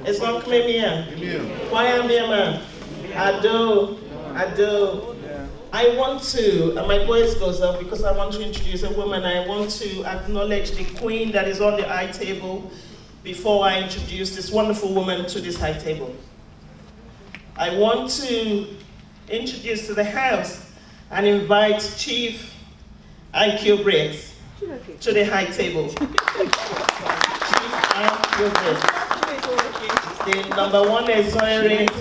It's not Kmemia. Why am I, man? I do. I want to, and my voice goes up because I want to introduce a woman. I want to acknowledge the queen that is on the high table before I introduce this wonderful woman to this high table. I want to introduce to the house and invite Chief IJAW Briggs to the high table. Chief IJAW Briggs. The number one is Zoiri. It's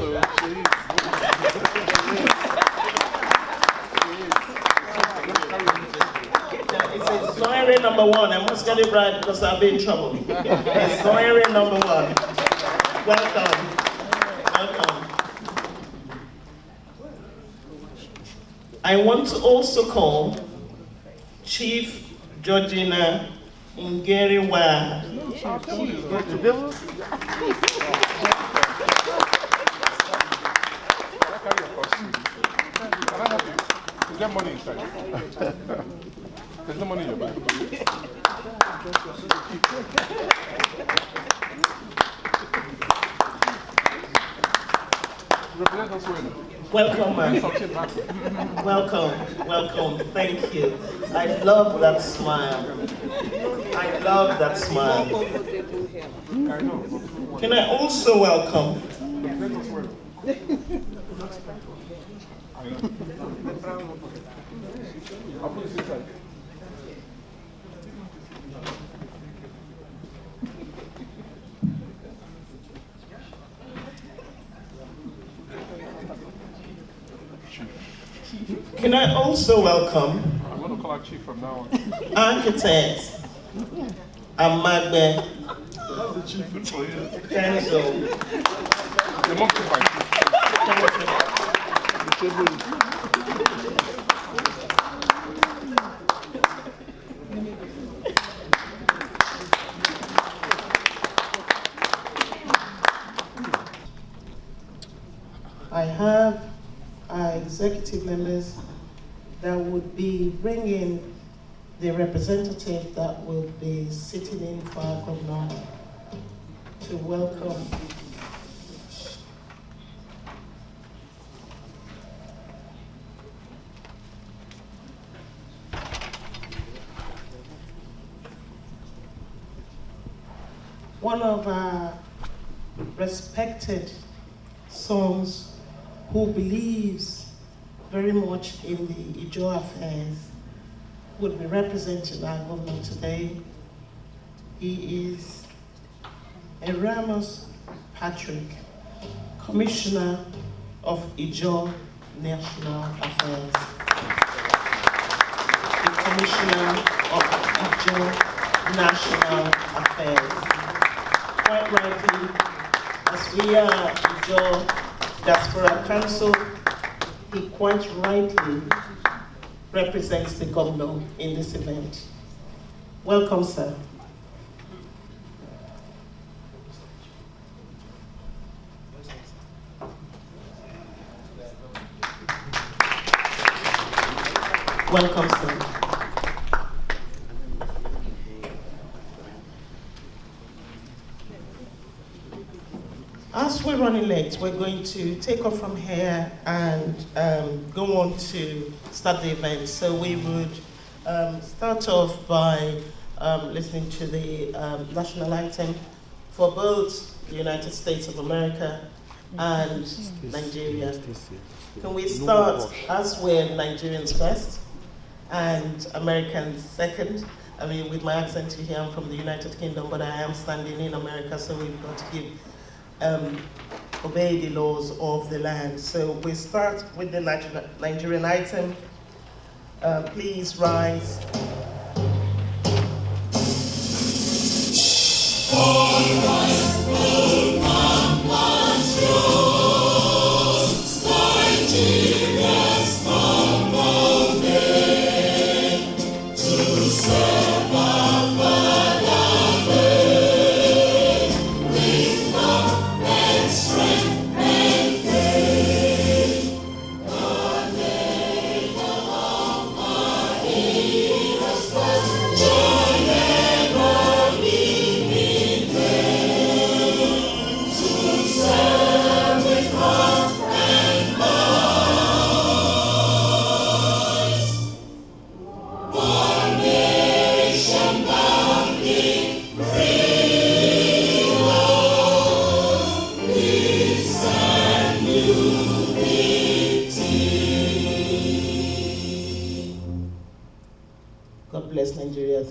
Zoiri number one. I must get it right because I'll be in trouble. It's Zoiri number one. Welcome. I want to also call Chief Georgina Ngeriwa. Is there money inside? There's no money in your bag. Represent us well. Welcome, man. Welcome. Thank you. I love that smile. Can I also welcome? Can I also welcome? I'm going to call our chief from now on. Architect Amagbe. That's the chief for you. Kenzo. The monkey fight. I have our executive members that would be bringing the representative that will be sitting in for our governor to welcome. One of our respected sons who believes very much in the IJAW affairs would be representing our government today. He is Erasmus Patrick, Commissioner of IJAW National Affairs. The Commissioner of IJAW National Affairs. Quite rightly, as we are IJAW Diaspora Council, he quite rightly represents the governor in this event. Welcome, sir. Welcome, sir. As we're running late, we're going to take off from here and go on to start the event. So we would start off by listening to the national anthem for both the United States of America and Nigeria. Can we start, as we're Nigerians first and Americans second? I mean, with my accent, you hear I'm from the United Kingdom, but I am standing in America, so we've got to give obey the laws of the land. So we start with the Nigerian item. Please rise. All rise, all man must rise. Nigeria's humble name to serve our fatherland. Joy ever living there.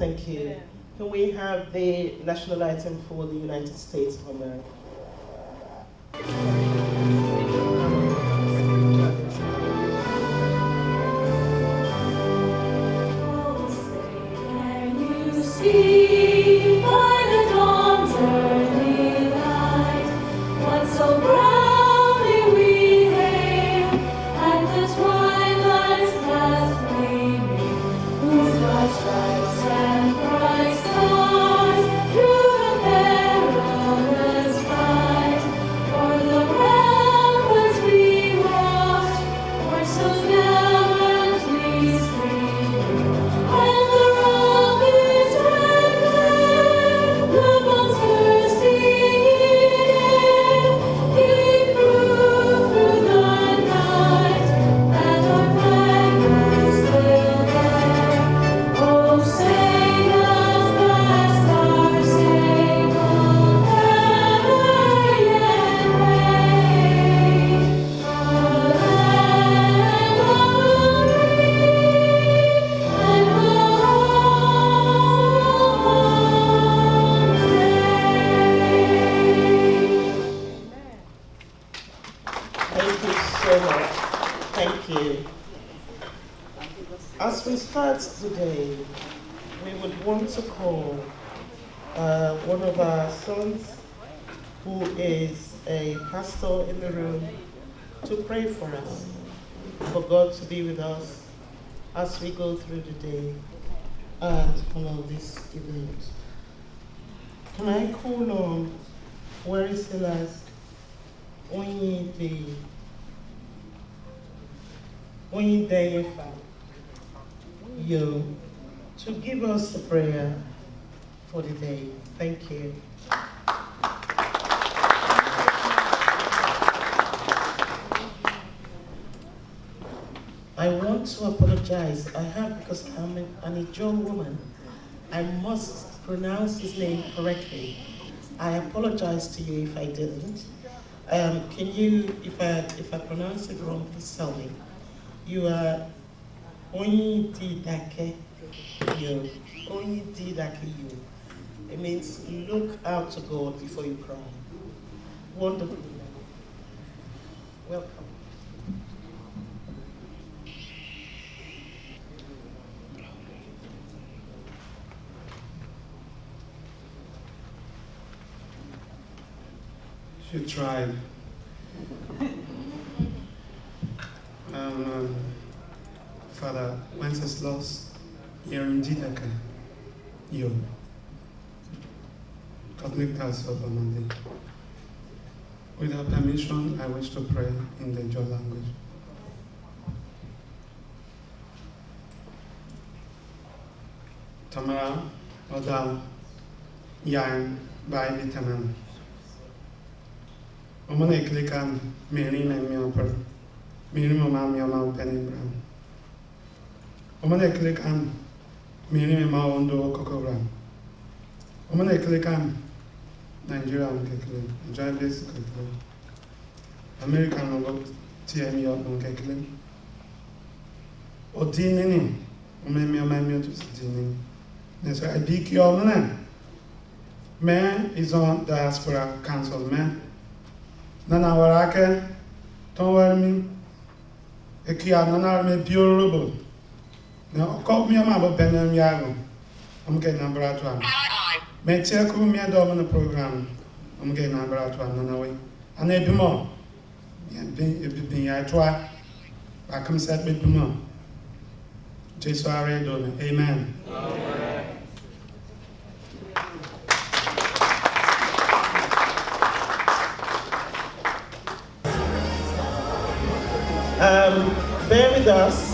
Thank you. Can we have the national anthem for the United States of America? Can you see by the dawn's early light what so proudly we hailed at the twilight's last gleaming, whose broad stripes and bright stars through the perilous fight o'er the ramparts we watched were so gallantly streaming, and the rocket's red glare, the bombs bursting in air, gave proof through the night that our flag was still there. Oh, sing us that star-spangled banner yet wave, the land of the free and Thank you so much. Thank you. As we start today, we would want to call one of our sons, who is a pastor in the room, to pray for us, for God to be with us as we go through the day and honor this event. Can I call on Wenceslas Onyideyefa Yo to give us the prayer for the day? Thank you. I want to apologize. Because I'm an IJAW woman, I must pronounce his name correctly. I apologize to you if I didn't. Can you, if I pronounce it wrong, please tell me. You are Onyideyefa Yo. Onyideyefa Yo. It means look out to God before you cry. Wonderful. Welcome. She tried. Father Wenceslas Onyideyefa Yo, Catholic Diocese of Amande. With your permission, I wish to pray in the IJAW language. Tamara Oda Yang by Vitamin. Omane klikan Mary and Mioper, Mary Mamma Miama Penny Brown. Omane klikan Mary Maundo Cocoran. Omane klikan Nigeria and Keklin, Giant Basic American Logo TME on Keklin. Odinini, Omemia Mamio to Sidini. Yes, I beak your man. Man is on Diaspora Council, man. Nana warake, don't worry me. Ekia nana me durable. Now call me a mama Benham Yago. I'm getting number at one. May check who me a dog on the program. I'm getting number at one nana way. And they do more. I try. I come set with more. Jesus already done. Amen. Bear with us.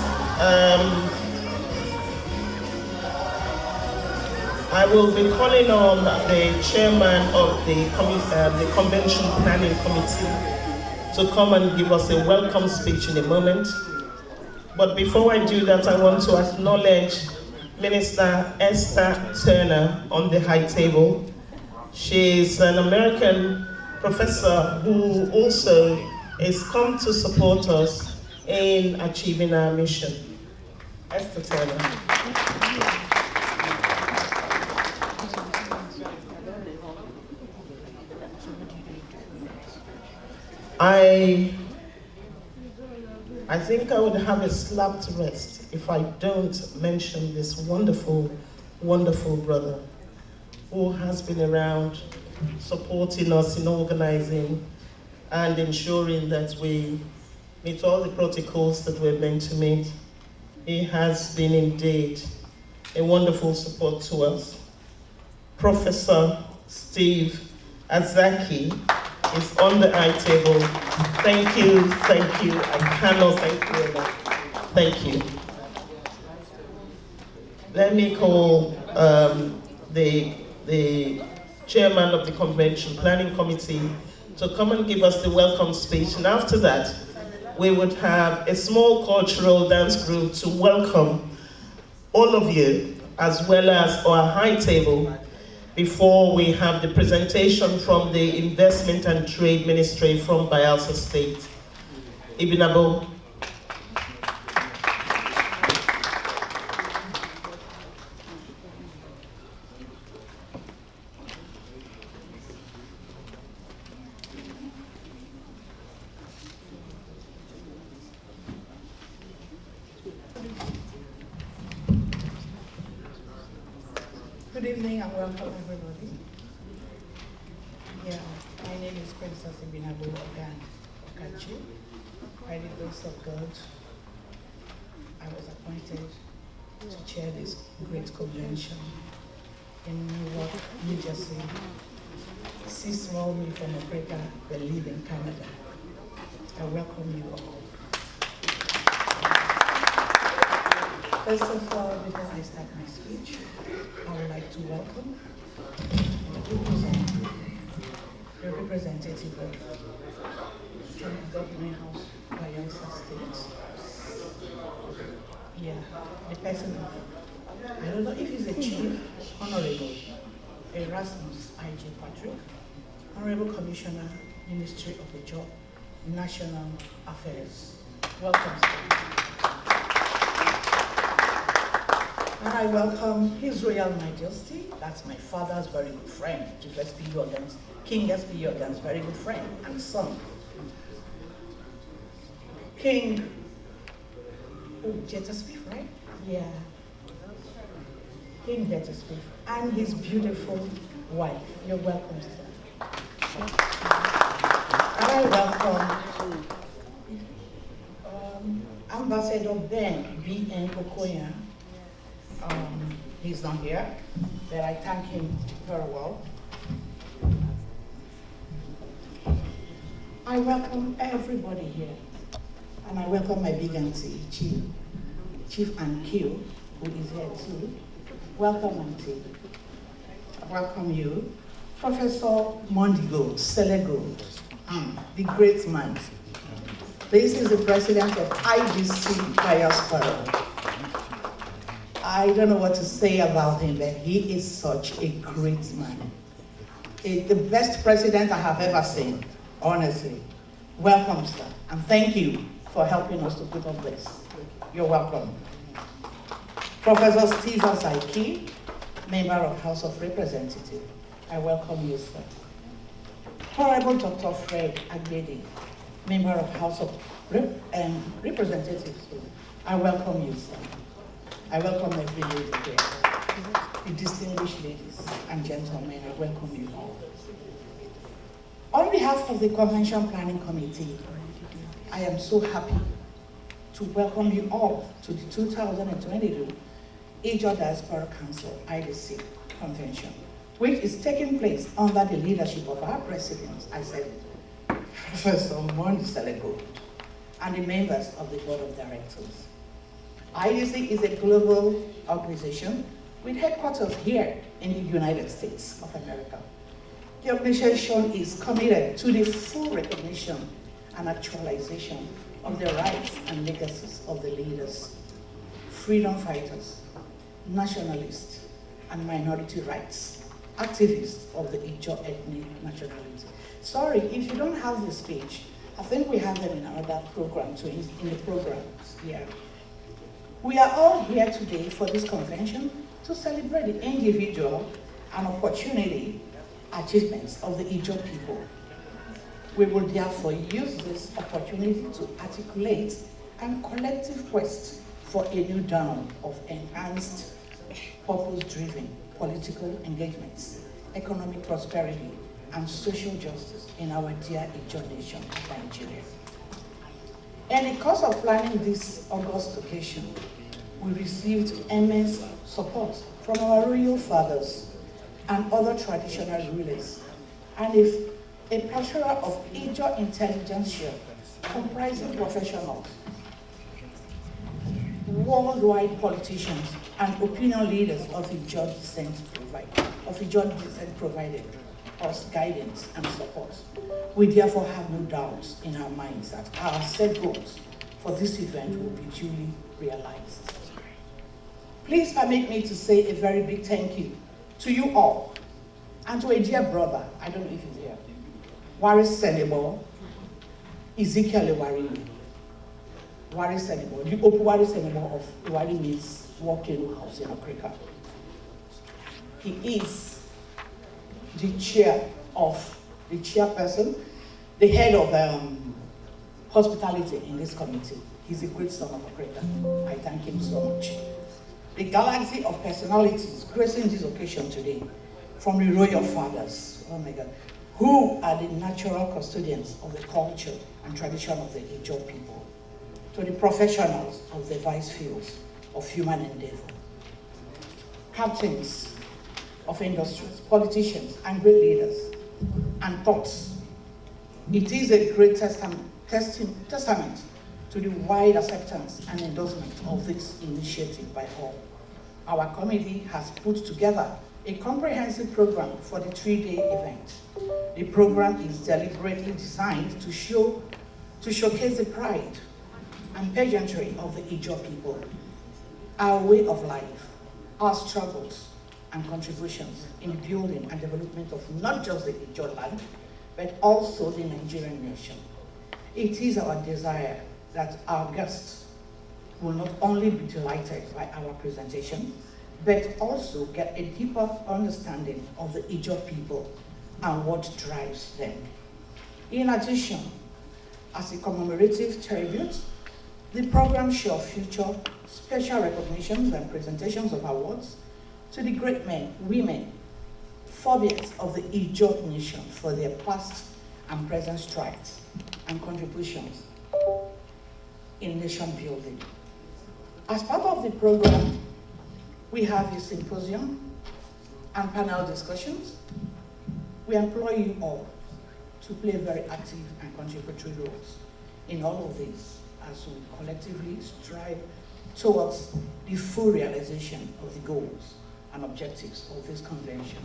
I will be calling on the chairman of the Convention Planning Committee to come and give us a welcome speech in a moment. But before I do that, I want to acknowledge Minister Esther Turner on the high table. She's an American professor who also has come to support us in achieving our mission. Esther Turner. I think I would have a slap to rest if I don't mention this wonderful, wonderful brother who has been around supporting us in organizing and ensuring that we meet all the protocols that we're meant to meet. He has been indeed a wonderful support to us. Professor Steve Azaki is on the high table. Thank you. I cannot thank you enough. Thank you. Let me call the chairman of the convention planning committee to come and give us the welcome speech. And after that, we would have a small cultural dance group to welcome all of you, as well as our high table, before we have the presentation from the Investment and Trade Ministry from Bayelsa State. Ibinabo. Good evening and welcome everybody. Yeah, my name is Princess Ibinabo Ogan Okachi. By the grace of God, I was appointed to chair this great convention in Newark, New Jersey. 6 know me from Africa, they live in Canada. I welcome you all. First of all, before I start my speech, I would like to welcome the representative of the Government House, Bayelsa State. Yeah, the person of, I don't know if he's a chief, Honorable Erasmus I.J. Patrick, Honorable Commissioner, Ministry of the Job, National Affairs. Welcome, sir. And I welcome His Royal Majesty, that's my father's very good friend, Chief S.P. Jordan's, King S.P. Jordan's very good friend and son. King, Dejdup, right? Yeah. King Dejdup and his beautiful wife. You're welcome, sir. And I welcome Ambassador Ben B.N. Okoya. He's not here, but I thank him very well. I welcome everybody here, and I welcome my big auntie, Chief Ann Q, who is here too. Welcome, auntie. I welcome you. Professor Mondigo Selego, the great man. This is the president of IJAW Diaspora. I don't know what to say about him, but he is such a great man. The best president I have ever seen, honestly. Welcome, sir, and thank you for helping us to put on this. You're welcome. Professor Steve Azaki, member of House of Representatives. I welcome you, sir. Honorable Dr. Fred Agbedi, member of House of Representatives. I welcome you, sir. I welcome every lady here. The distinguished ladies and gentlemen, I welcome you all. On behalf of the Convention Planning Committee, I am so happy to welcome you all to the 2022 IJAW Diaspora Council IDC Convention, which is taking place under the leadership of our president, I said, Professor Mondi Selego, and the members of the Board of Directors. IDC is a global organization with headquarters here in the United States of America. The organization is committed to the full recognition and actualization of the rights and legacies of the leaders, freedom fighters, nationalists, and minority rights, activists of the IJAW ethnic nationality. Sorry, if you don't have the speech, I think we have them in another program too, in the programs here. We are all here today for this convention to celebrate the individual and opportunity achievements of the IJAW people. We will therefore use this opportunity to articulate a collective quest for a new dawn of enhanced, purpose-driven political engagements, economic prosperity, and social justice in our dear IJAW nation, Nigeria. In the course of planning this August occasion, we received immense support from our royal fathers and other traditional rulers, and a plethora of IJAW intelligentsia comprising professionals, worldwide politicians, and opinion leaders of IJAW descent provided us guidance and support. We therefore have no doubts in our minds that our set goals for this event will be duly realized. Please permit me to say a very big thank you to you all, and to a dear brother, I don't know if he's here, Waris Senebo, Ezekiel Iwari. Waris Senebo, the Opu Waris Senebo of Iwari means walking house in Africa. He is the chairperson, the head of hospitality in this committee. He's a great son of Africa. I thank him so much. The galaxy of personalities gracing this occasion today, from the royal fathers, oh my God, who are the natural custodians of the culture and tradition of the IJAW people, to the professionals of the vice fields of human endeavor, captains of industries, politicians, and great leaders, and thoughts. It is a great testament to the wide acceptance and endorsement of this initiative by all. Our committee has put together a comprehensive program for the 3-day event. The program is deliberately designed to showcase the pride and pageantry of the IJAW people, our way of life, our struggles and contributions in the building and development of not just the IJAW land, but also the Nigerian nation. It is our desire that our guests will not only be delighted by our presentation, but also get a deeper understanding of the IJAW people and what drives them. In addition, as a commemorative tribute, the program shall feature special recognitions and presentations of awards to the great men, women, forebears of the IJAW nation for their past and present strides and contributions in nation building. As part of the program, we have a symposium and panel discussions. We employ you all to play very active and contributory roles in all of this as we collectively strive towards the full realization of the goals and objectives of this convention.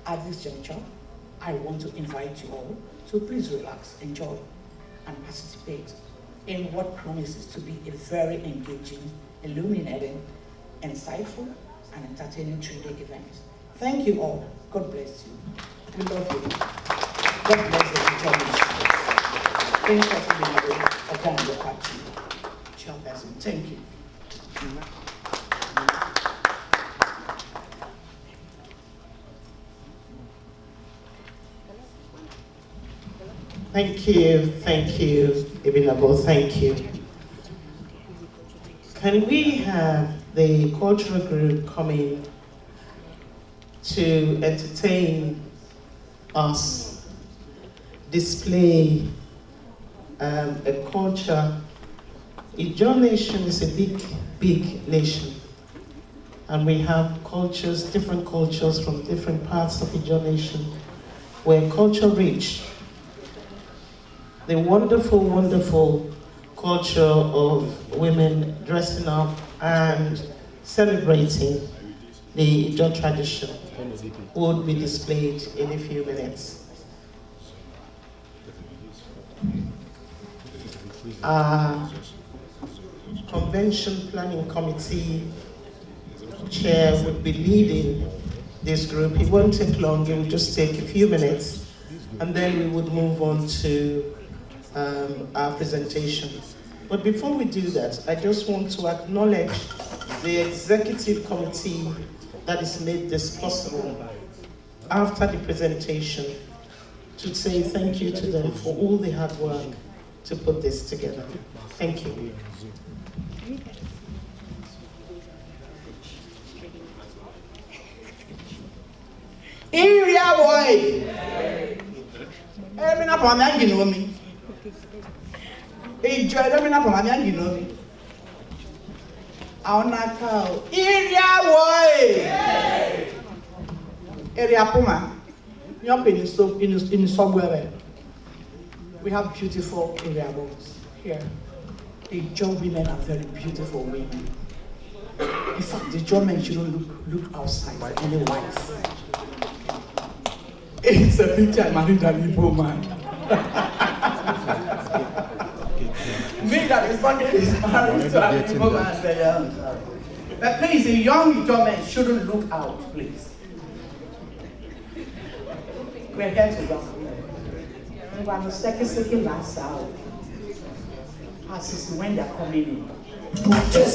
At this juncture, I want to invite you all to please relax, enjoy, and participate in what promises to be a very engaging, illuminating, insightful, and entertaining 3-day event. Thank you all. God bless you. We love you. God bless the IJAW nation. Thank you for being able to attend your party. Chairperson, thank you. Thank you, Ibinabo, thank you. Can we have the cultural group coming to entertain us, display a culture? IJAW nation is a big nation, and we have cultures, different cultures from different parts of IJAW nation. We're culture rich. The wonderful culture of women dressing up and celebrating the IJAW tradition would be displayed in a few minutes. Our convention planning committee chair would be leading this group. It won't take long, it will just take a few minutes, and then we would move on to our presentation. But before we do that, I just want to acknowledge the executive committee that has made this possible. After the presentation, to say thank you to them for all the hard work to put this together. Thank you. Area boy. Emina pa ma ngino mi. Ejo emina pa ma ngino mi. Aona ka area boy. Area puma. You're in somewhere. We have beautiful area boys here. The Jaw women are very beautiful women. In fact, the Jaw men shouldn't look outside for any wife. It's a picture I married an Igbo man. Me that is married to an Igbo man. But please, a young Jaw man shouldn't look out, please. We're here to welcome them. And when the second last out, as when they're coming in. You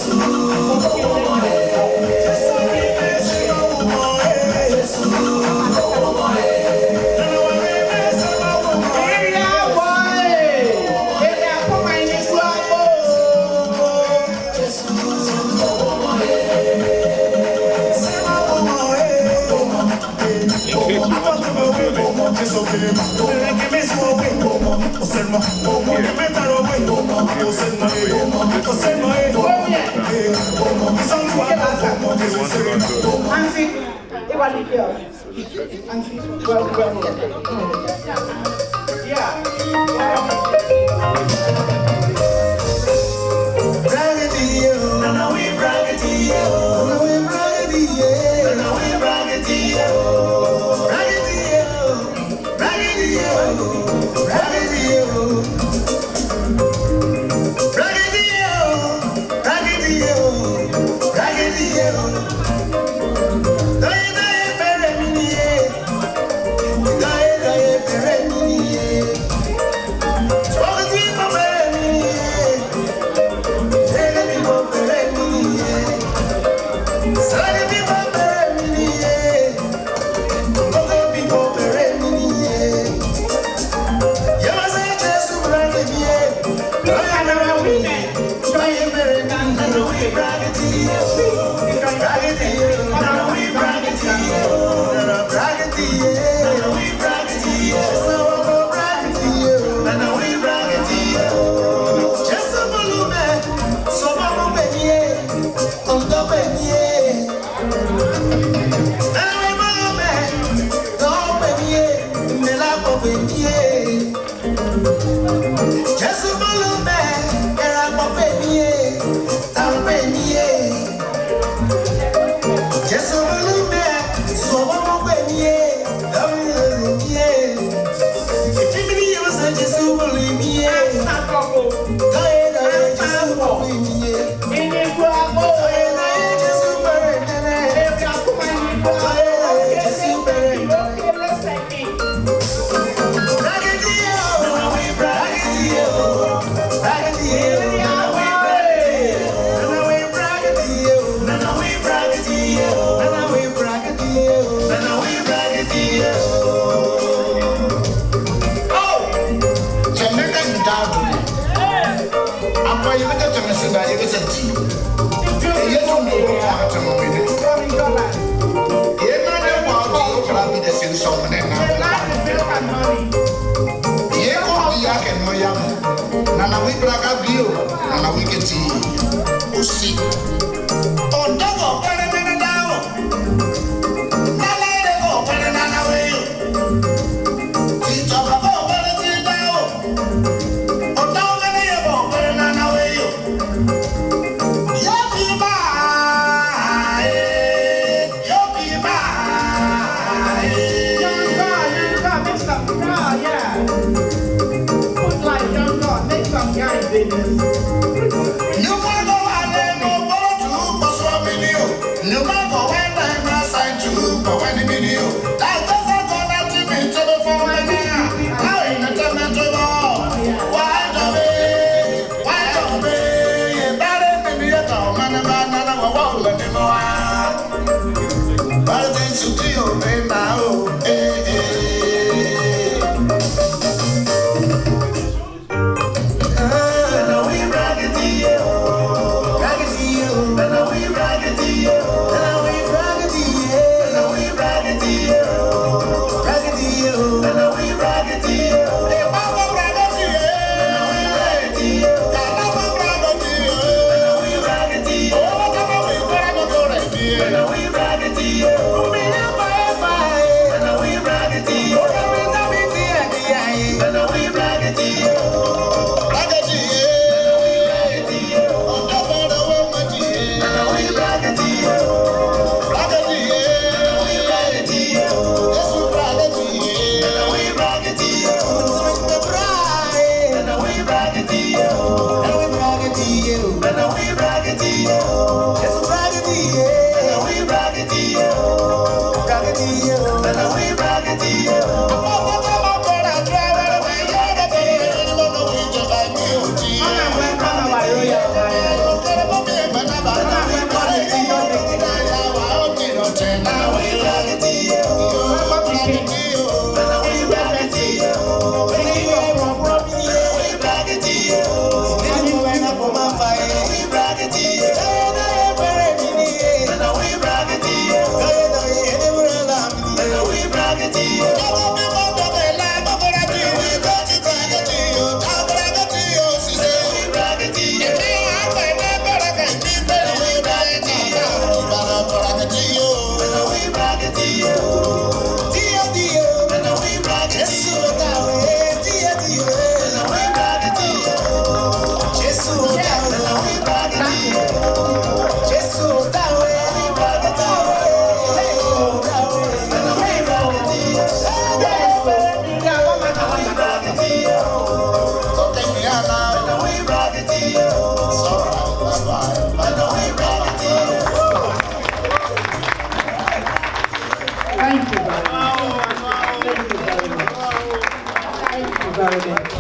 very much.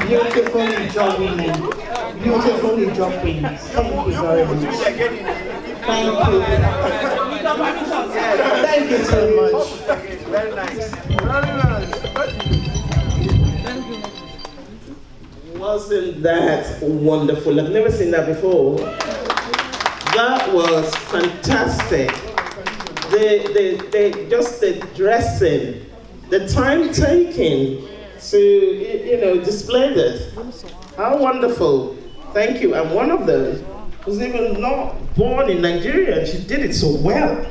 Beautiful IJAW women. Beautiful IJAW queens. Thank you very much. Thank you. Thank you so much. Very nice. Very nice. Wasn't that wonderful? I've never seen that before. That was fantastic. Just the dressing, the time taken to, display this. How wonderful. Thank you. And one of them was even not born in Nigeria, and she did it so well.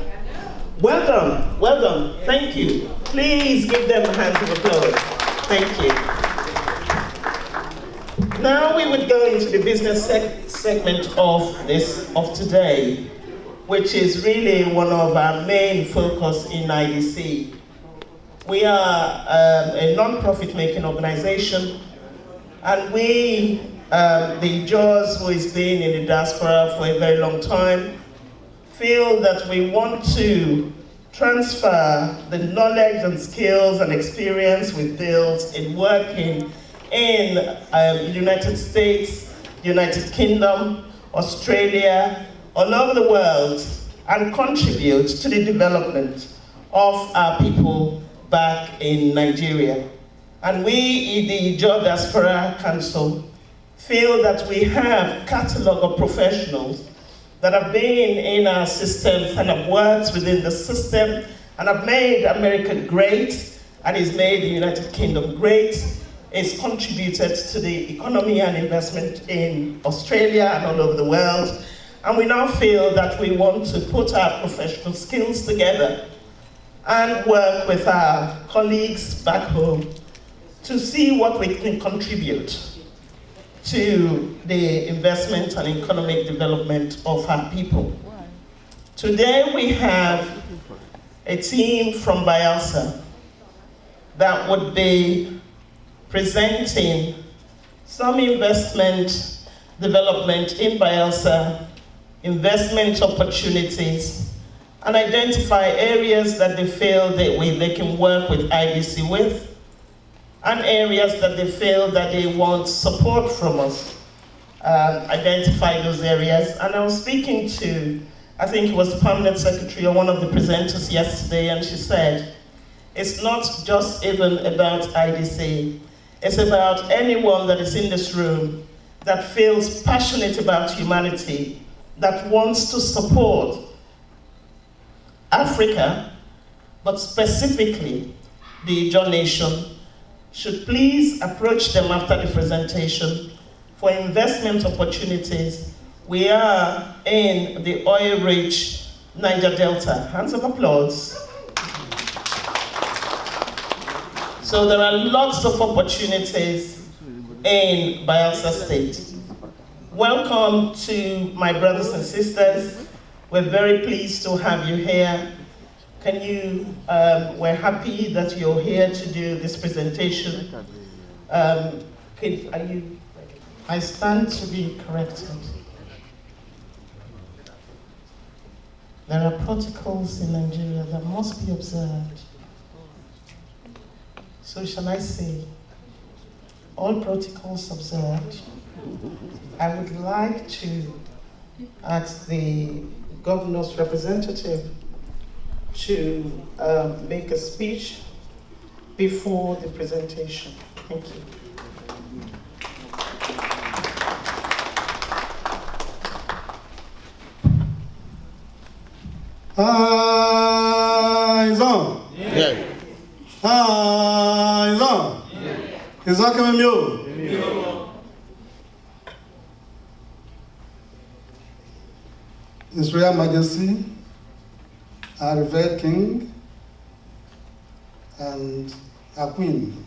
Well done. Well done. Thank you. Please give them a hand of applause. Thank you. Now we would go into the business segment of today, which is really one of our main focus in IDC. We are a non-profit making organization, and we, the IJAWs, who has been in the diaspora for a very long time, feel that we want to transfer the knowledge and skills and experience we've built in working in the United States, United Kingdom, Australia, all over the world, and contribute to the development of our people back in Nigeria. And we in the IJAW Diaspora Council feel that we have a catalogue of professionals that have been in our systems and have worked within the system and have made America great and has made the United Kingdom great. It's contributed to the economy and investment in Australia and all over the world. And we now feel that we want to put our professional skills together and work with our colleagues back home to see what we can contribute to the investment and economic development of our people. Today we have a team from Bayelsa that would be presenting some investment development in Bayelsa, investment opportunities, and identify areas that they feel that they can work with IDC with, and areas that they feel that they want support from us. Identify those areas. And I was speaking to, I think it was the permanent secretary or one of the presenters yesterday, and she said, it's not just even about IDC, it's about anyone that is in this room that feels passionate about humanity, that wants to support Africa, but specifically the IJAW nation, should please approach them after the presentation for investment opportunities. We are in the oil-rich Niger Delta. Hands of applause. So there are lots of opportunities in Bayelsa State. Welcome to my brothers and sisters. We're very pleased to have you here. We're happy that you're here to do this presentation. I stand to be corrected. There are protocols in Nigeria that must be observed. So shall I say, all protocols observed, I would like to ask the governor's representative to make a speech before the presentation. Thank you. Is on. Yeah. Is on. Is on coming you. His Royal Majesty, our revered King, and our Queen,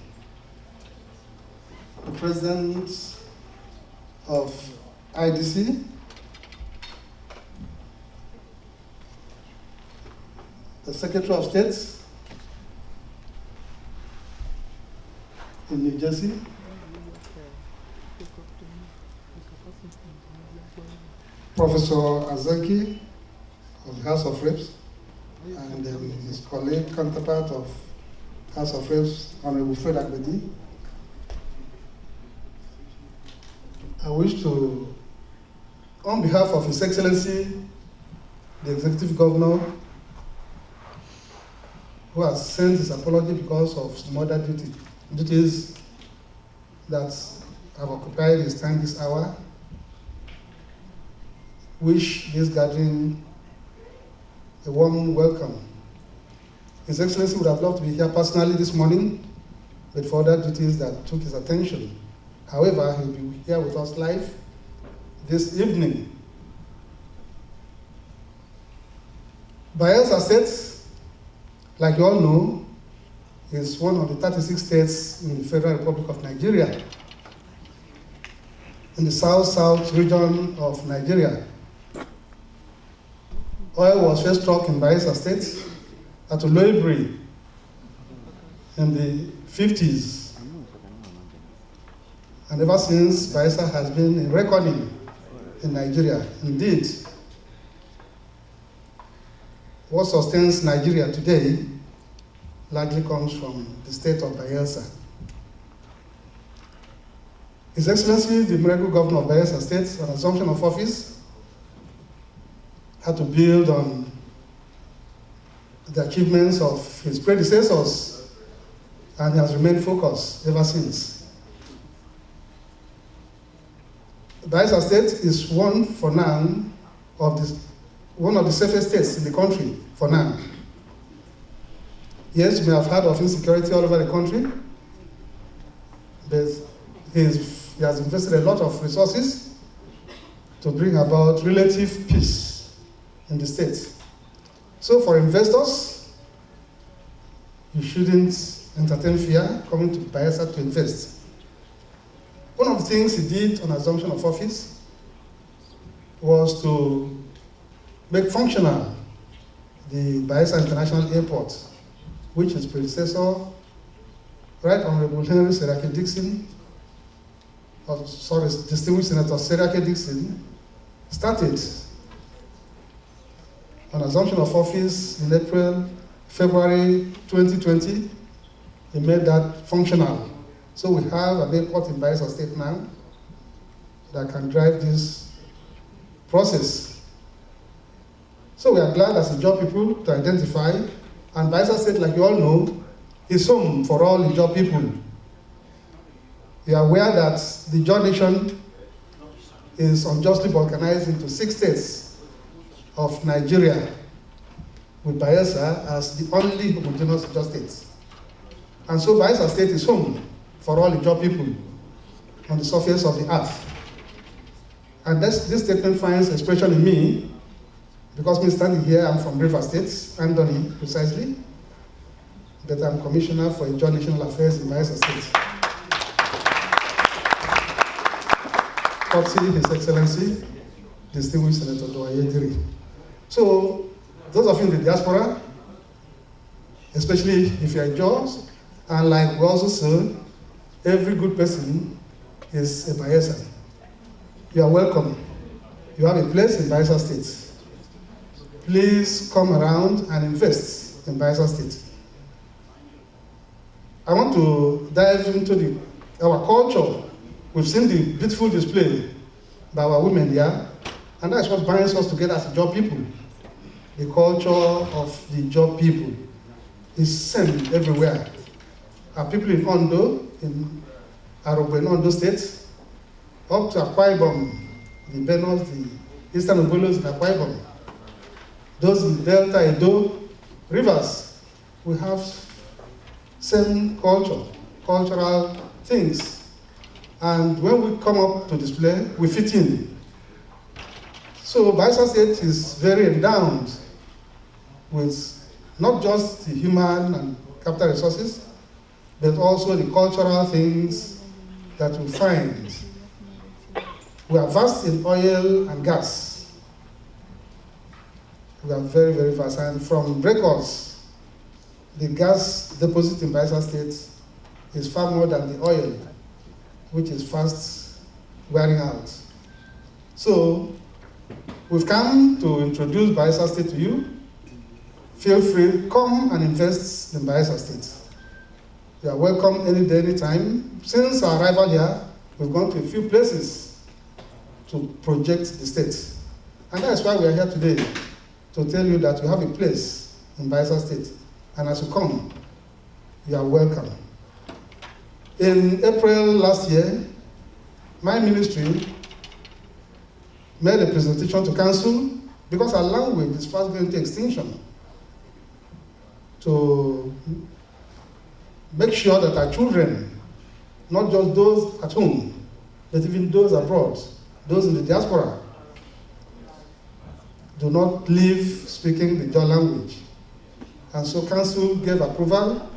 the President of IDC, the Secretary of State in New Jersey, Professor Azaki of the House of Reps, and his colleague, counterpart of House of Reps, Honorable Fred Agbedi, I wish to, on behalf of His Excellency, the Executive Governor, who has sent his apology because of some other duties that have occupied his time this hour, wish this gathering a warm welcome. His Excellency would have loved to be here personally this morning, but for other duties that took his attention. However, he'll be here with us live this evening. Bayelsa State, like you all know, is one of the 36 states in the Federal Republic of Nigeria, in the south-south region of Nigeria. Oil was first struck in Bayelsa State at Oloibiri in the 50s. And ever since, Bayelsa has been in reckoning in Nigeria. Indeed, what sustains Nigeria today largely comes from the state of Bayelsa. His Excellency, the Miracle Governor of Bayelsa State, on assumption of office, had to build on the achievements of his predecessors, and he has remained focused ever since. Bayelsa State is one of the safest states in the country for now. Yes, you may have heard of insecurity all over the country, but he has invested a lot of resources to bring about relative peace in the state. So for investors, you shouldn't entertain fear coming to Bayelsa to invest. One of the things he did on assumption of office was to make functional the Bayelsa International Airport, which his predecessor, Right Honorable Henry Serake Dixon, Distinguished Senator Serake Dixon, started on assumption of office in February 2020. He made that functional. So we have an airport in Bayelsa State now that can drive this process. So we are glad as IJAW people to identify, and Bayelsa State, like you all know, is home for all IJAW people. You are aware that the IJAW nation is unjustly balkanized into 6 states of Nigeria, with Bayelsa as the only homogeneous IJAW state. And so Bayelsa State is home for all IJAW people on the surface of the earth. And this statement finds expression in me, because me standing here, I'm from River State, Andoni precisely, but I'm Commissioner for IJAW National Affairs in Bayelsa State. Courtesy His Excellency, Distinguished Senator Doayediri. So, those of you in the diaspora, especially if you're IJAWs, and like we also say, every good person is a Bayelsa. You are welcome. You have a place in Bayelsa State. Please come around and invest in Bayelsa State. I want to dive into our culture. We've seen the beautiful display by our women here, and that's what binds us together as IJAW people. The culture of the IJAW people is same everywhere. Our people in Ondo, in Arogbe, Ondo State, up to Akwa Ibom, the Benos, the Eastern Obolos in Akwa Ibom, those in Delta, Edo, Rivers, we have same culture, cultural things. And when we come up to display, we fit in. So Bayelsa State is very endowed with not just the human and capital resources, but also the cultural things that we find. We are vast in oil and gas. We are very, very vast. And from records, the gas deposit in Bayelsa State is far more than the oil, which is fast wearing out. So we've come to introduce Bayelsa State to you. Feel free, come and invest in Bayelsa State. You are welcome any day, any time. Since our arrival here, we've gone to a few places to project the state. And that's why we are here today, to tell you that you have a place in Bayelsa State. And as you come, you are welcome. In April last year, my ministry made a presentation to council because our language is fast going to extinction, to make sure that our children, not just those at home, but even those abroad, those in the diaspora, do not live speaking the IJAW language. And so council gave approval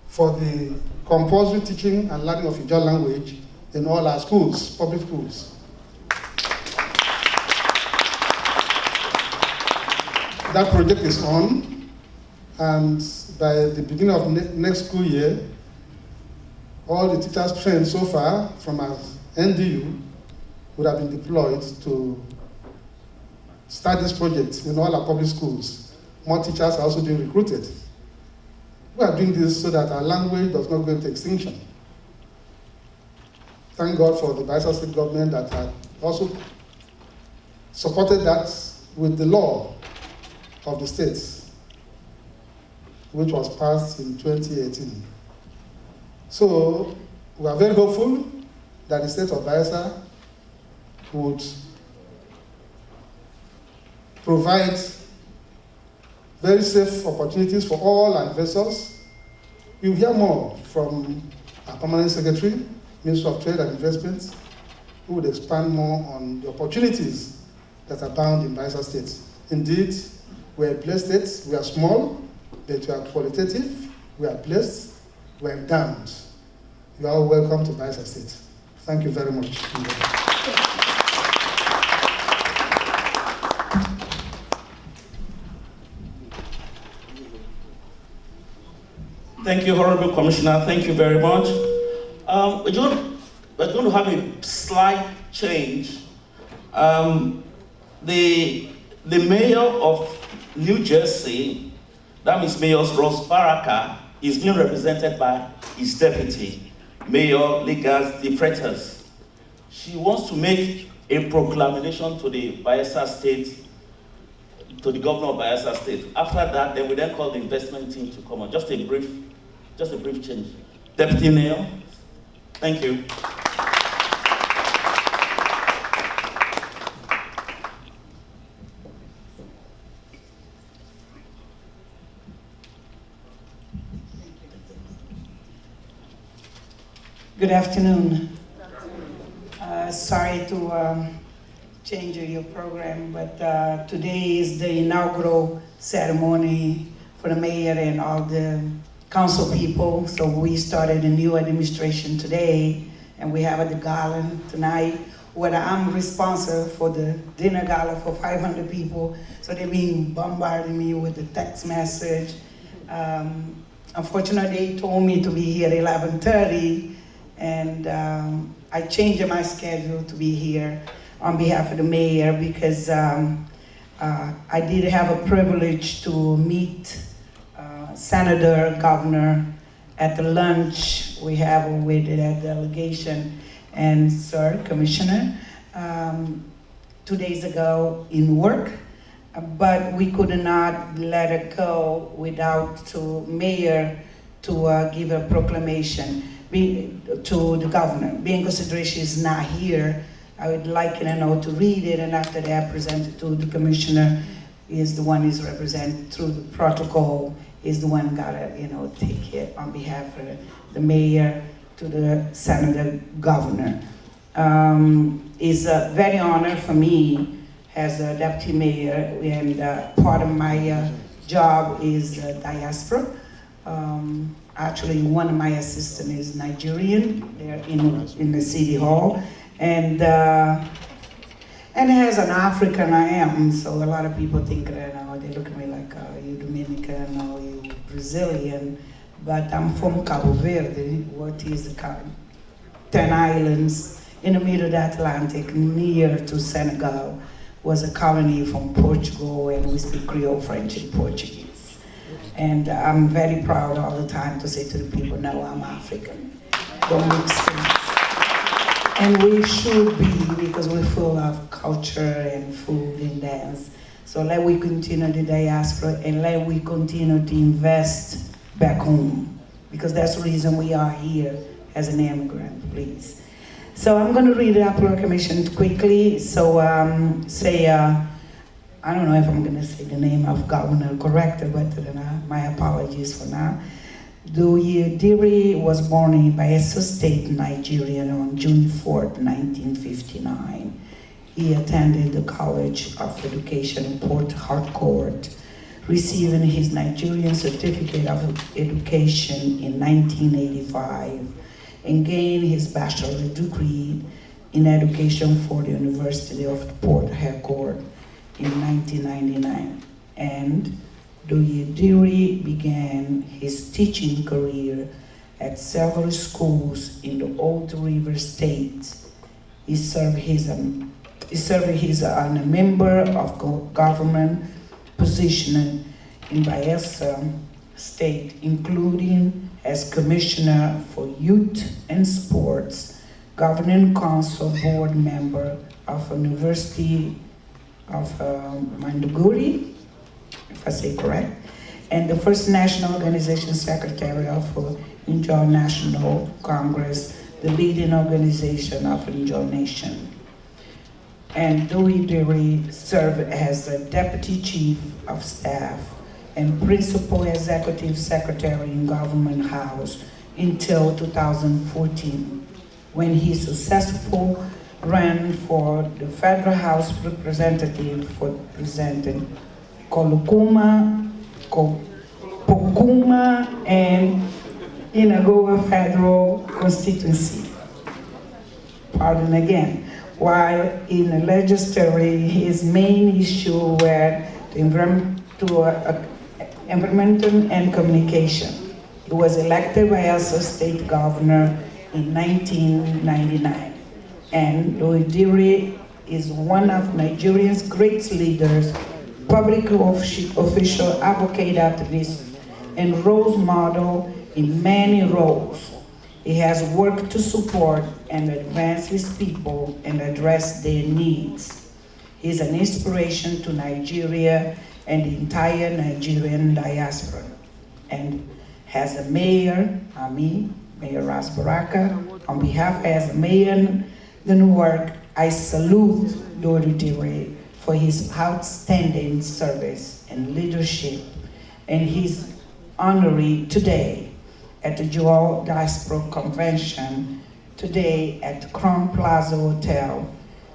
for the compulsory teaching and learning of IJAW language in all our schools, public schools. That project is on, and by the beginning of next school year, all the teachers trained so far from our NDU would have been deployed to start this project in all our public schools. More teachers are also being recruited. We are doing this so that our language does not go into extinction. Thank God for the Bayelsa State government that had also supported that with the law of the states, which was passed in 2018. So we are very hopeful that the state of Bayelsa would provide very safe opportunities for all our investors. You'll hear more from our permanent secretary, Minister of Trade and Investment, who would expand more on the opportunities that are bound in Bayelsa State. Indeed, we're a blessed state. We are small, but we are qualitative. We are blessed. We are endowed. You are all welcome to Bayelsa State. Thank you very much. Thank you, Honorable Commissioner. Thank you very much. We're going to have a slight change. The mayor of New Jersey, that means Mayor Ross Baraka, is being represented by his deputy, Mayor Ligas De Freitas. She wants to make a proclamation to the Bayelsa State, to the governor of Bayelsa State. After that, then we then call the investment team to come on. Just a brief change. Deputy Mayor, thank you. Good afternoon. Sorry to change your program, but today is the inaugural ceremony for the mayor and all the council people. So we started a new administration today, and we have the gala tonight, where I'm responsible for the dinner gala for 500 people. So they've been bombarding me with the text message. Unfortunately, they told me to be here at 11:30, and I changed my schedule to be here on behalf of the mayor because I did have a privilege to meet Senator, Governor at the lunch we have with that delegation. And sir, Commissioner, 2 days ago in work, but we could not let it go without the mayor to give a proclamation to the governor. Being consideration is not here, I would like to read it, and after that present it to the commissioner. Is the one is represented through the protocol, is the one gotta take it on behalf of the mayor to the senator, governor. It's a very honor for me as a deputy mayor, and part of my job is diaspora. Actually, one of my assistants is Nigerian. They're in the city hall, and as an African I am, so a lot of people think that they look at me like you Dominican or you Brazilian, but I'm from Cabo Verde, what is the 10 islands in the middle of the Atlantic, near to Senegal, was a colony from Portugal, and we speak Creole, French, and Portuguese. And I'm very proud all the time to say to the people, no, I'm African. Don't mix things. And we should be, because we're full of culture and food and dance. So let we continue the diaspora and let we continue to invest back home, because that's the reason we are here as an immigrant, please. So I'm going to read the proclamation quickly. So I don't know if I'm going to say the name of Governor correctly, but my apologies for now. Dewey was born in Bayelsa State, Nigeria on June 4th, 1959. He attended the College of Education in Port Harcourt, receiving his Nigerian Certificate of Education in 1985, and gained his bachelor's degree in education for the University of Port Harcourt in 1999. And Dewey began his teaching career at several schools in the Old River State. He served as a member of government position in Bayelsa State, including as Commissioner for Youth and Sports, Governing Council Board member of University of Maiduguri, if I say correct, and the first National Organization Secretary of IJAW National Congress, the leading organization of IJAW Nation. And Dewey served as a Deputy Chief of Staff and Principal Executive Secretary in Government House until 2014, when he successfully ran for the Federal House Representative for representing Kolukuma, Pokuma, and Inagoa Federal Constituency. Pardon again. While in the legislature, his main issue were environment and communication. He was elected by Bayelsa State Governor in 1999. And Dewey is one of Nigeria's great leaders, public official, advocate, activist, and role model in many roles. He has worked to support and advance his people and address their needs. He is an inspiration to Nigeria and the entire Nigerian diaspora. And as a mayor, Mayor Ras Baraka, on behalf as Mayor Newark, I salute Dewey for his outstanding service and leadership, and his honoree today at the IJAW Diaspora Convention today at the Crown Plaza Hotel,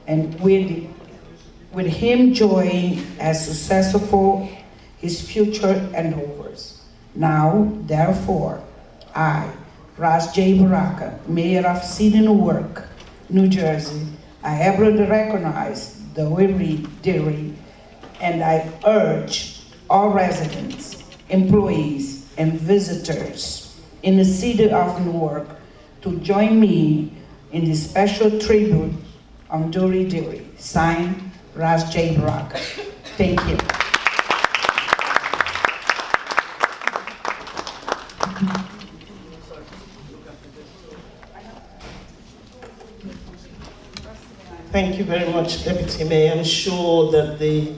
and with him joining as successful his future endeavors. Now, therefore, I, Ras J. Baraka, Mayor of City Newark, New Jersey, I hereby recognize Dewey, and I urge all residents, employees, and visitors in the city of Newark to join me in this special tribute on Dewey. Signed, Ras J. Baraka. Thank you. Thank you very much, Deputy Mayor. I'm sure that the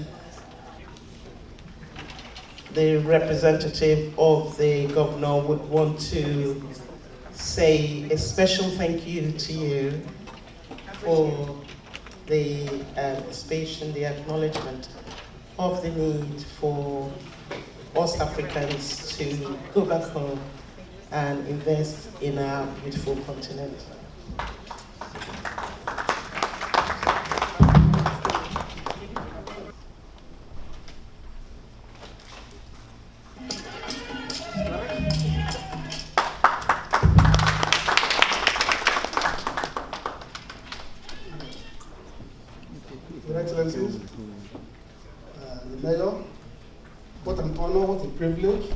representative of the governor would want to say a special thank you to you for the participation, the acknowledgement of the need for us Africans to go back home and invest in our beautiful continent. Your Excellencies, the Mayor, what an honor, what a privilege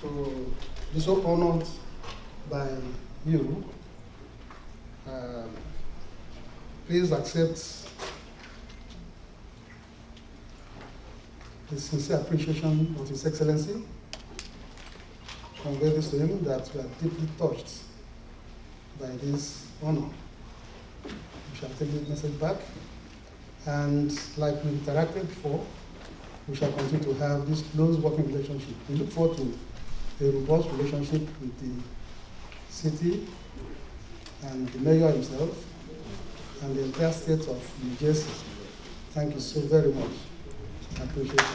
to be so honored by you. Please accept the sincere appreciation of His Excellency. Convey this to him that we are deeply touched by this honor. We shall take this message back. And like we interacted before, we shall continue to have this close working relationship. We look forward to a robust relationship with the city and the mayor himself and the entire state of New Jersey. Thank you so very much. I appreciate it.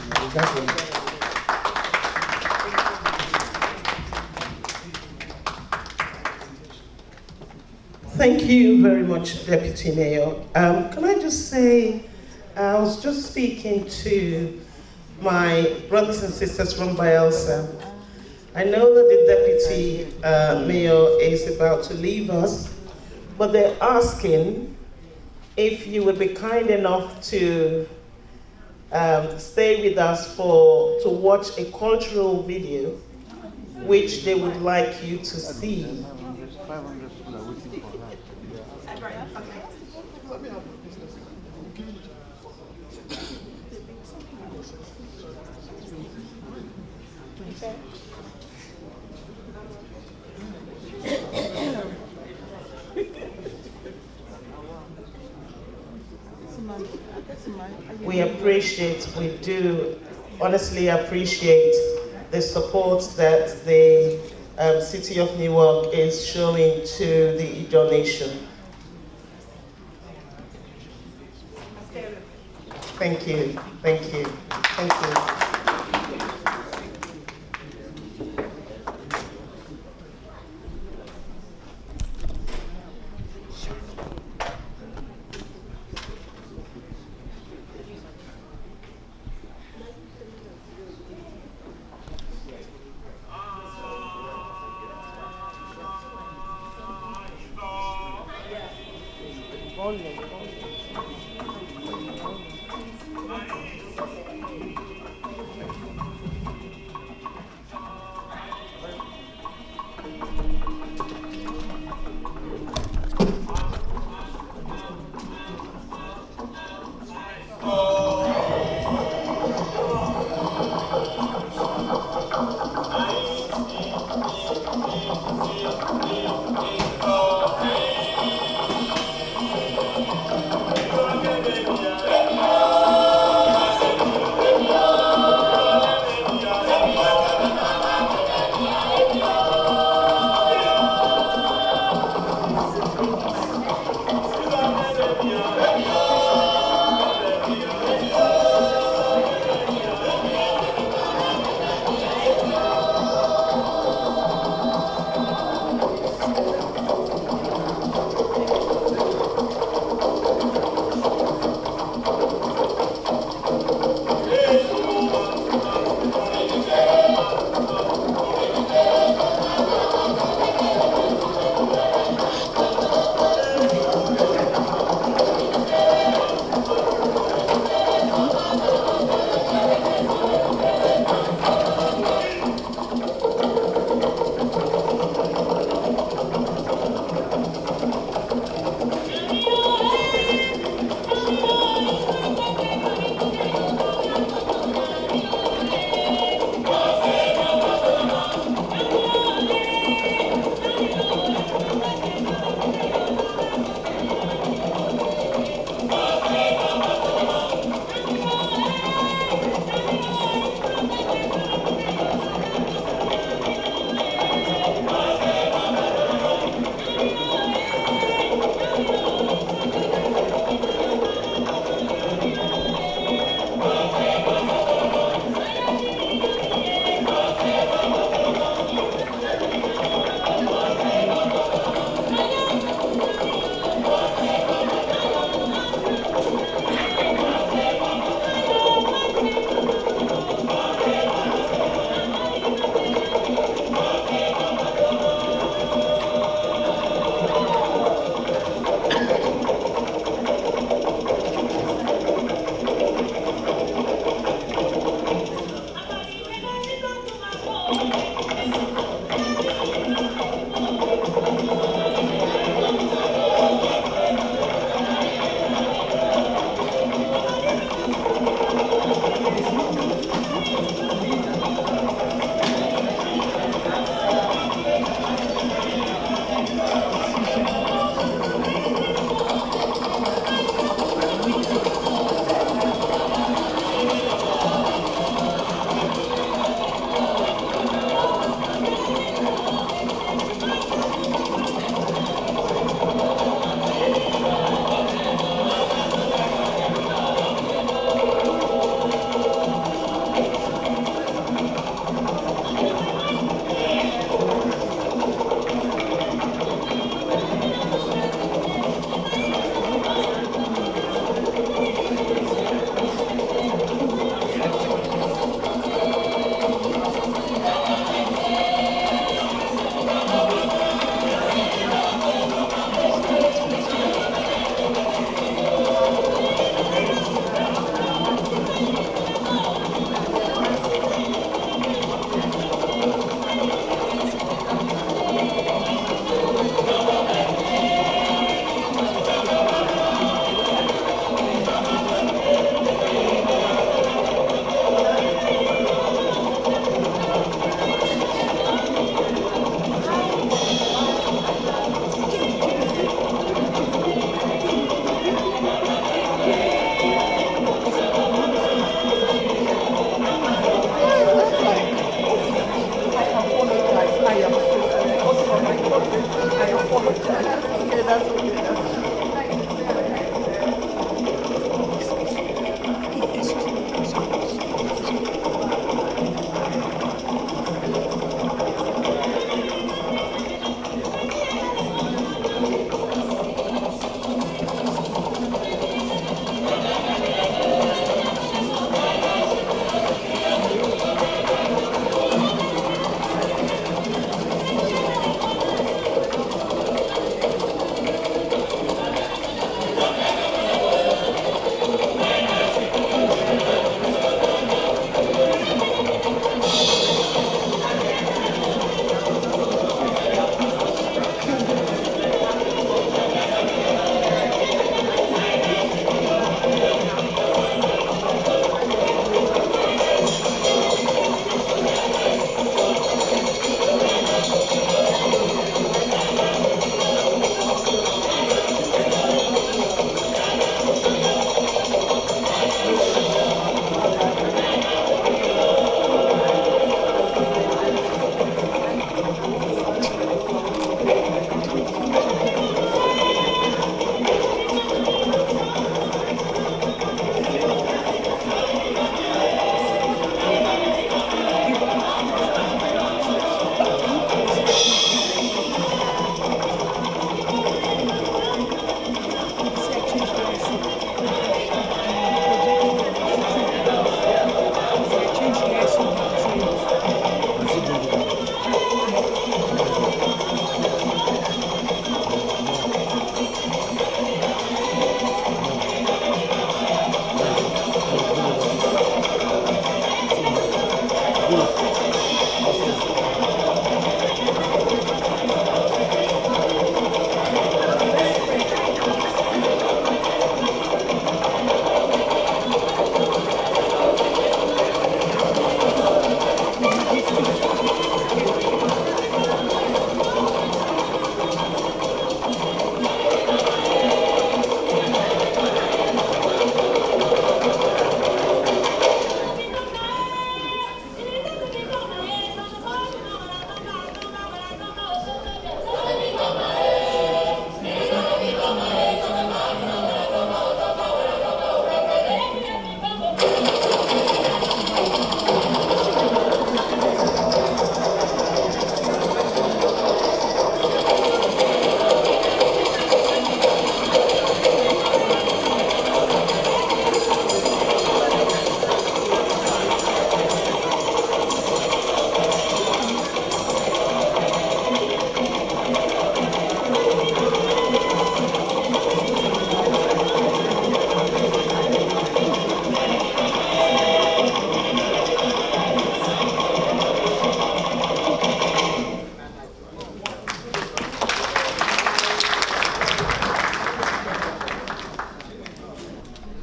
Thank you very much, Deputy Mayor. Can I just say, I was just speaking to my brothers and sisters from Bielsa. I know that the Deputy Mayor is about to leave us, but they're asking if you would be kind enough to stay with us to watch a cultural video, which they would like you to see. We do honestly appreciate the support that the City of Newark is showing to the IJAW Nation. Thank you, thank you, thank you.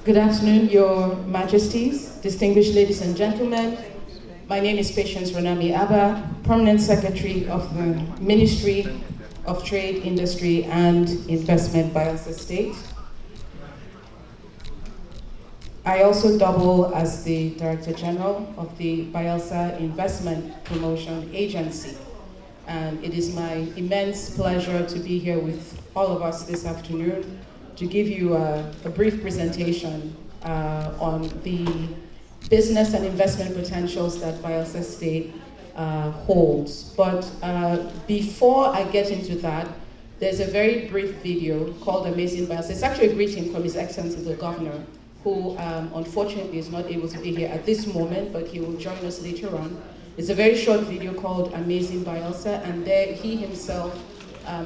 Good afternoon, Your Majesties, distinguished ladies and gentlemen. My name is Patience Renami Abba, Permanent Secretary of the Ministry of Trade, Industry and Investment, Bayelsa State. I also double as the Director General of the Bayelsa Investment Promotion Agency. And it is my immense pleasure to be here with all of us this afternoon to give you a brief presentation on the business and investment potentials that Bayelsa State holds. But before I get into that, there's a very brief video called Amazing Bayelsa. It's actually a greeting from His Excellency the Governor, who unfortunately is not able to be here at this moment, but he will join us later on. It's a very short video called Amazing Bayelsa, and there he himself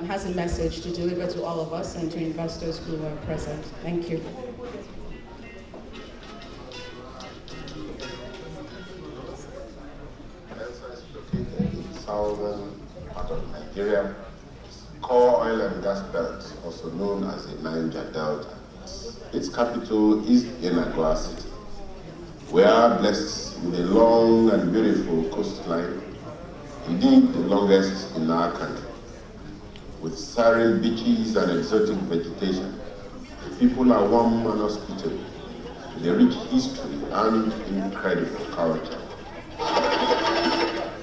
has a message to deliver to all of us and to investors who are present. Thank you. Bayelsa is located in the southern part of Nigeria. Core oil and gas belt, also known as the Niger Delta. Its capital is Yenagoa City. We are blessed with a long and beautiful coastline, indeed the longest in our country. With serene beaches and exotic vegetation, the people are warm and hospitable, with a rich history and incredible culture.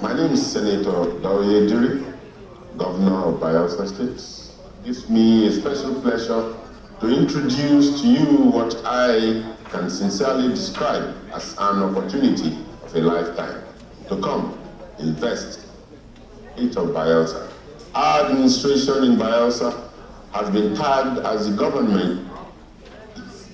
My name is Senator Dejdup, Governor of Bayelsa State. It gives me a special pleasure to introduce to you what I can sincerely describe as an opportunity of a lifetime to come, invest in Bayelsa. Our administration in Bayelsa has been tagged as the government.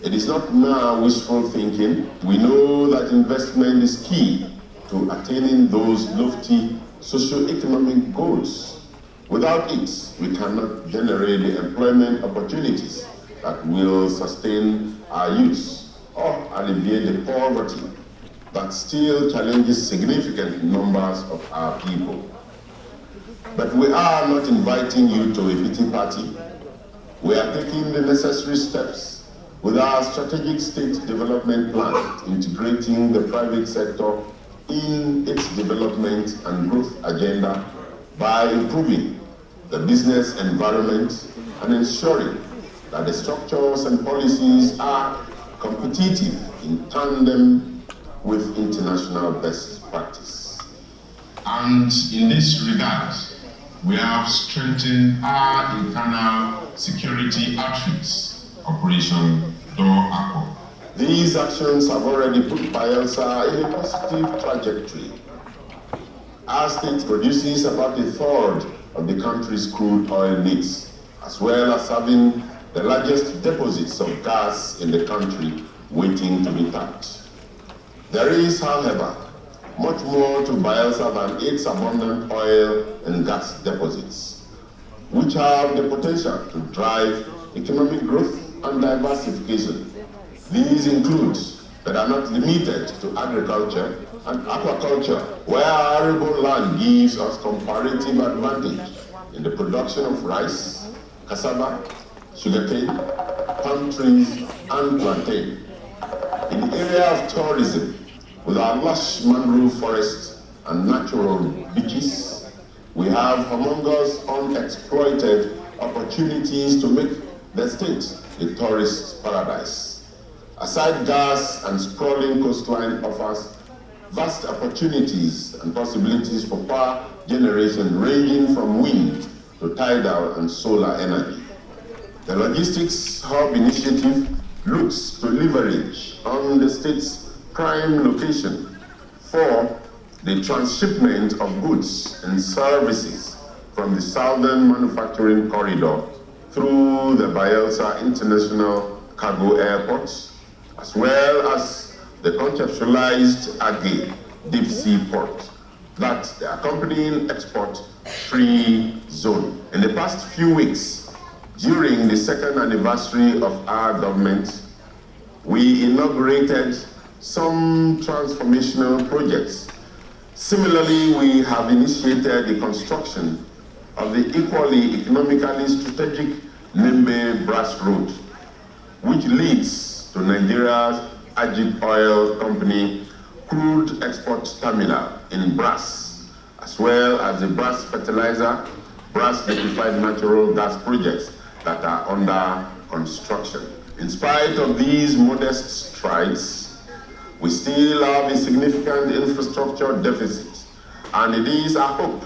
It is not mere wishful thinking. We know that investment is key to attaining those lofty socio-economic goals. Without it, we cannot generate the employment opportunities that will sustain our youth or alleviate the poverty that still challenges significant numbers of our people. But we are not inviting you to a pity party. We are taking the necessary steps with our strategic state development plan, integrating the private sector in its development and growth agenda by improving the business environment and ensuring that the structures and policies are competitive in tandem with international best practice. And in this regard, we have strengthened our internal security outfits, Operation Door Aqua. These actions have already put Bayelsa in a positive trajectory. Our state produces about a third of the country's crude oil needs, as well as having the largest deposits of gas in the country waiting to be tapped. There is, however, much more to Bayelsa than its abundant oil and gas deposits, which have the potential to drive economic growth and diversification. These include, but are not limited to, agriculture and aquaculture, where our arable land gives us comparative advantage in the production of rice, cassava, sugarcane, palm trees, and plantain. In the area of tourism, with our lush mangrove forests and natural beaches, we have humongous unexploited opportunities to make the state a tourist paradise. Aside gas and sprawling coastline offers vast opportunities and possibilities for power generation ranging from wind to tidal and solar energy. The Logistics Hub initiative looks to leverage on the state's prime location for the transshipment of goods and services from the southern manufacturing corridor through the Bayelsa International Cargo Airport, as well as the conceptualized Agay deep sea port, that's the accompanying export-free zone. In the past few weeks, during the second anniversary of our government, we inaugurated some transformational projects. Similarly, we have initiated the construction of the equally economically strategic Nembe Brass Road, which leads to Nigeria's IJAW Oil Company crude export terminal in Brass, as well as the Brass fertilizer, Brass liquefied natural gas projects that are under construction. In spite of these modest strides, we still have a significant infrastructure deficit, and it is our hope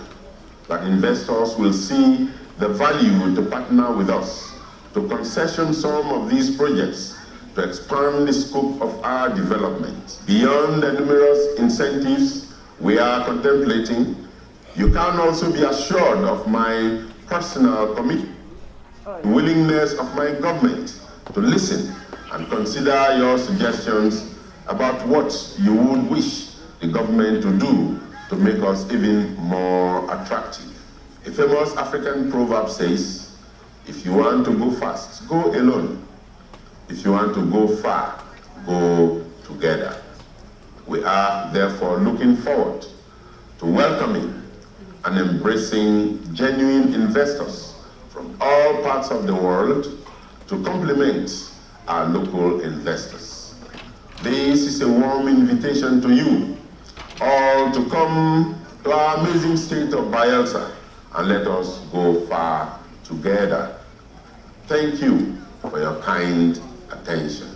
that investors will see the value to partner with us to concession some of these projects to expand the scope of our development. Beyond the numerous incentives we are contemplating, you can also be assured of my personal commitment, the willingness of my government to listen and consider your suggestions about what you would wish the government to do to make us even more attractive. A famous African proverb says, if you want to go fast, go alone. If you want to go far, go together. We are therefore looking forward to welcoming and embracing genuine investors from all parts of the world to complement our local investors. This is a warm invitation to you all to come to our amazing state of Bayelsa and let us go far together. Thank you for your kind attention.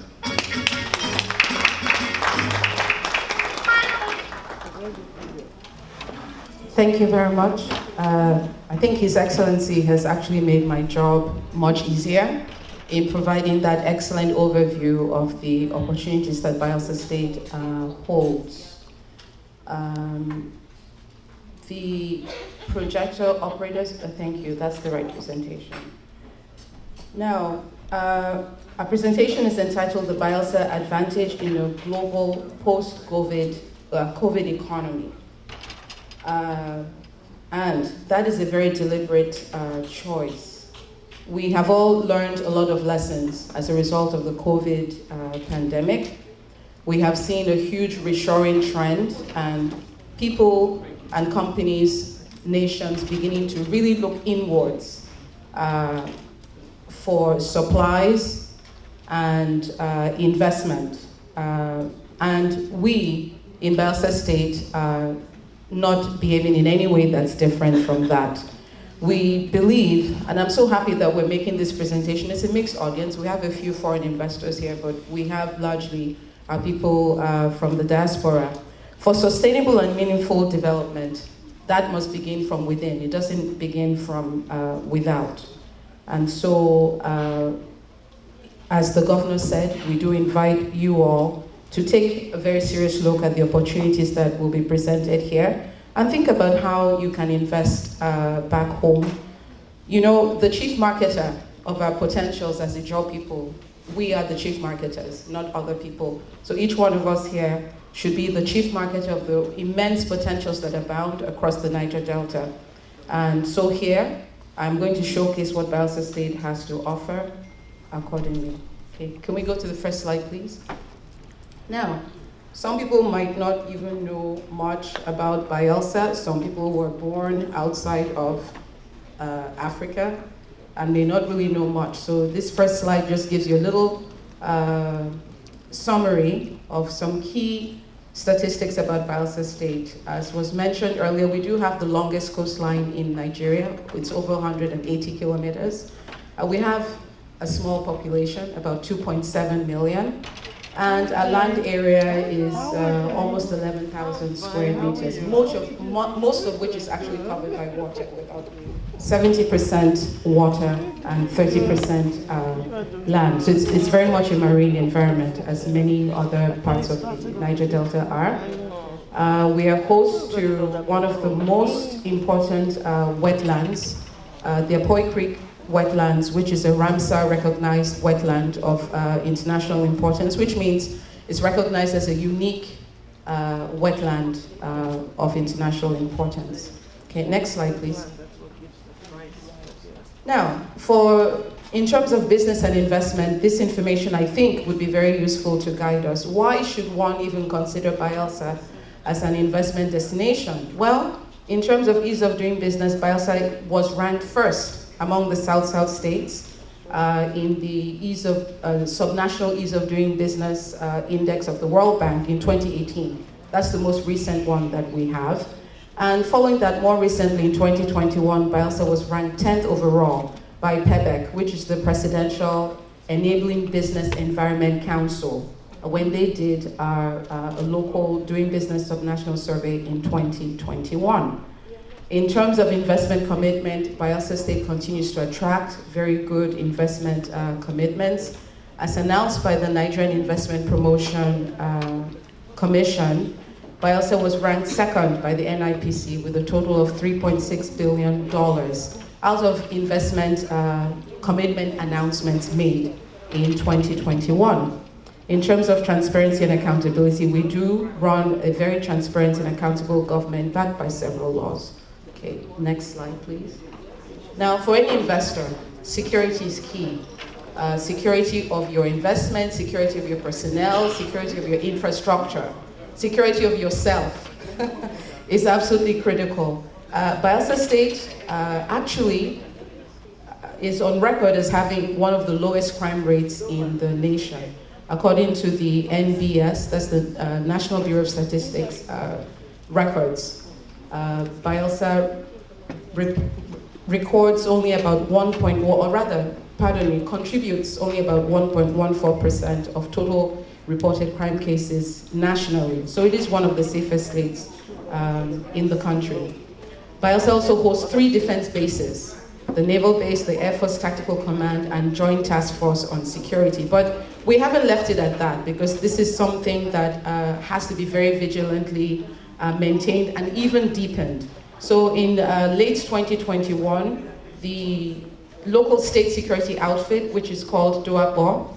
Thank you very much. I think His Excellency has actually made my job much easier in providing that excellent overview of the opportunities that Bayelsa State holds. The projector operators, thank you, that's the right presentation. Now, our presentation is entitled The Bayelsa Advantage in a Global Post-COVID Economy. And that is a very deliberate choice. We have all learned a lot of lessons as a result of the COVID pandemic. We have seen a huge reshoring trend, and people and companies, nations beginning to really look inwards for supplies and investment. And we in Bayelsa State are not behaving in any way that's different from that. We believe, and I'm so happy that we're making this presentation, it's a mixed audience. We have a few foreign investors here, but we have largely our people from the diaspora. For sustainable and meaningful development, that must begin from within. It doesn't begin from without. And so, as the governor said, we do invite you all to take a very serious look at the opportunities that will be presented here and think about how you can invest back home. You know, the chief marketer of our potentials as IJAW people, we are the chief marketers, not other people. So each one of us here should be the chief marketer of the immense potentials that abound across the Niger Delta. And so here, I'm going to showcase what Bayelsa State has to offer accordingly. Okay, can we go to the first slide, please? Now, some people might not even know much about Bayelsa. Some people were born outside of Africa and may not really know much. So this first slide just gives you a little summary of some key statistics about Bayelsa State. As was mentioned earlier, we do have the longest coastline in Nigeria. It's over 180 kilometers. We have a small population, about 2.7 million. And our land area is almost 11,000 square meters, most of which is actually covered by water, about 70% water and 30% land. So it's very much a marine environment, as many other parts of the Niger Delta are. We are host to one of the most important wetlands, the Apoi Creek wetlands, which is a Ramsar recognized wetland of international importance, which means it's recognized as a unique wetland of international importance. Okay, next slide, please. Now, in terms of business and investment, this information I think would be very useful to guide us. Why should one even consider Bayelsa as an investment destination? Well, in terms of ease of doing business, Bayelsa was ranked first among the South-South states in the subnational ease of doing business index of the World Bank in 2018. That's the most recent one that we have. And following that, more recently in 2021, Bayelsa was ranked 10th overall by PEBEC, which is the Presidential Enabling Business Environment Council, when they did a local doing business subnational survey in 2021. In terms of investment commitment, Bayelsa State continues to attract very good investment commitments. As announced by the Nigerian Investment Promotion Commission, Bayelsa was ranked second by the NIPC with a total of $3.6 billion out of investment commitment announcements made in 2021. In terms of transparency and accountability, we do run a very transparent and accountable government backed by several laws. Okay, next slide, please. Now, for any investor, security is key. Security of your investment, security of your personnel, security of your infrastructure, security of yourself is absolutely critical. Bayelsa State actually is on record as having one of the lowest crime rates in the nation. According to the NBS, that's the National Bureau of Statistics records, Bayelsa records only about contributes only about 1.14% of total reported crime cases nationally. So it is one of the safest states in the country. Bielsa also hosts 3 defense bases: the Naval Base, the Air Force Tactical Command, and Joint Task Force on Security. But we haven't left it at that, because this is something that has to be very vigilantly maintained and even deepened. So in late 2021, the local state security outfit, which is called Dejdup,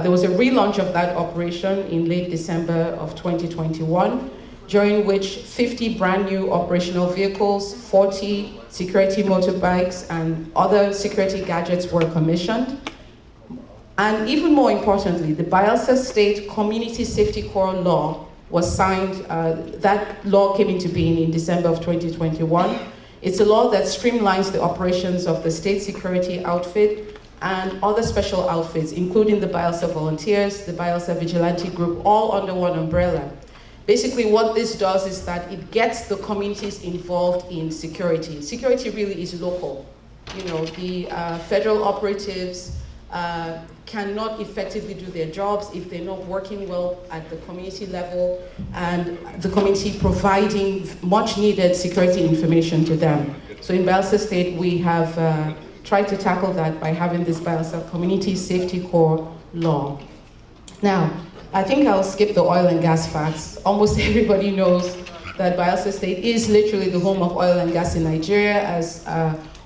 there was a relaunch of that operation in late December of 2021, during which 50 brand new operational vehicles, 40 security motorbikes, and other security gadgets were commissioned. And even more importantly, the Bielsa State Community Safety Corps law was signed. That law came into being in December of 2021. It's a law that streamlines the operations of the state security outfit and other special outfits, including the Bielsa Volunteers, the Bielsa Vigilante Group, all under one umbrella. Basically, what this does is that it gets the communities involved in security. Security really is local. You know, the federal operatives cannot effectively do their jobs if they're not working well at the community level and the community providing much needed security information to them. So in Bielsa State, we have tried to tackle that by having this Bielsa Community Safety Corps law. Now, I think I'll skip the oil and gas facts. Almost everybody knows that Bielsa State is literally the home of oil and gas in Nigeria, as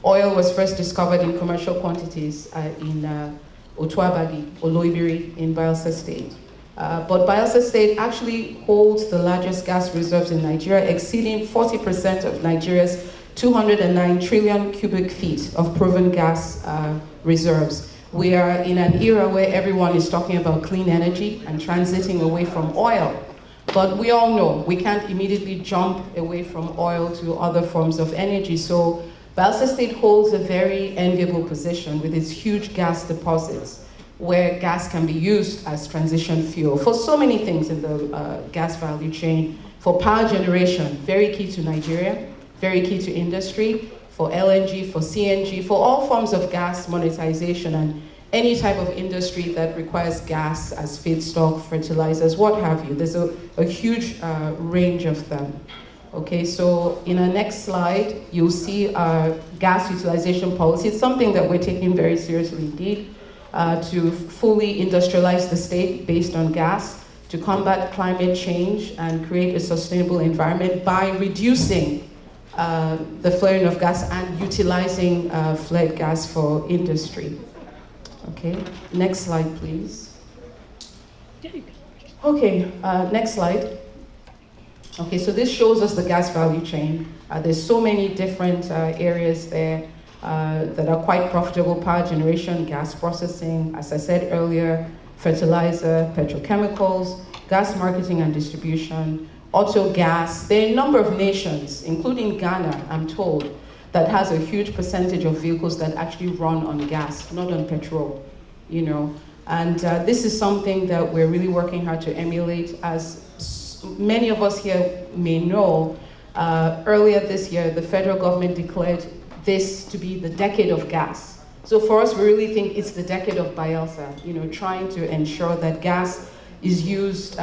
oil was first discovered in commercial quantities in Otuabagi, Oloibiri in Bielsa State. But Bielsa State actually holds the largest gas reserves in Nigeria, exceeding 40% of Nigeria's 209 trillion cubic feet of proven gas reserves. We are in an era where everyone is talking about clean energy and transiting away from oil. But we all know we can't immediately jump away from oil to other forms of energy. So Bielsa State holds a very enviable position with its huge gas deposits, where gas can be used as transition fuel for so many things in the gas value chain. For power generation, very key to Nigeria, very key to industry, for LNG, for CNG, for all forms of gas monetization and any type of industry that requires gas as feedstock, fertilizers, what have you. There's a huge range of them. Okay, so in our next slide, you'll see our gas utilization policy. It's something that we're taking very seriously indeed, to fully industrialize the state based on gas, to combat climate change and create a sustainable environment by reducing the flaring of gas and utilizing flared gas for industry. Okay, next slide, please. Okay, next slide. Okay, so this shows us the gas value chain. There's so many different areas there that are quite profitable: power generation, gas processing, as I said earlier, fertilizer, petrochemicals, gas marketing and distribution, auto gas. There are a number of nations, including Ghana, I'm told, that has a huge percentage of vehicles that actually run on gas, not on petrol, you know. And this is something that we're really working hard to emulate. As many of us here may know, earlier this year, the federal government declared this to be the decade of gas. So for us, we really think it's the decade of Bielsa, you know, trying to ensure that gas is used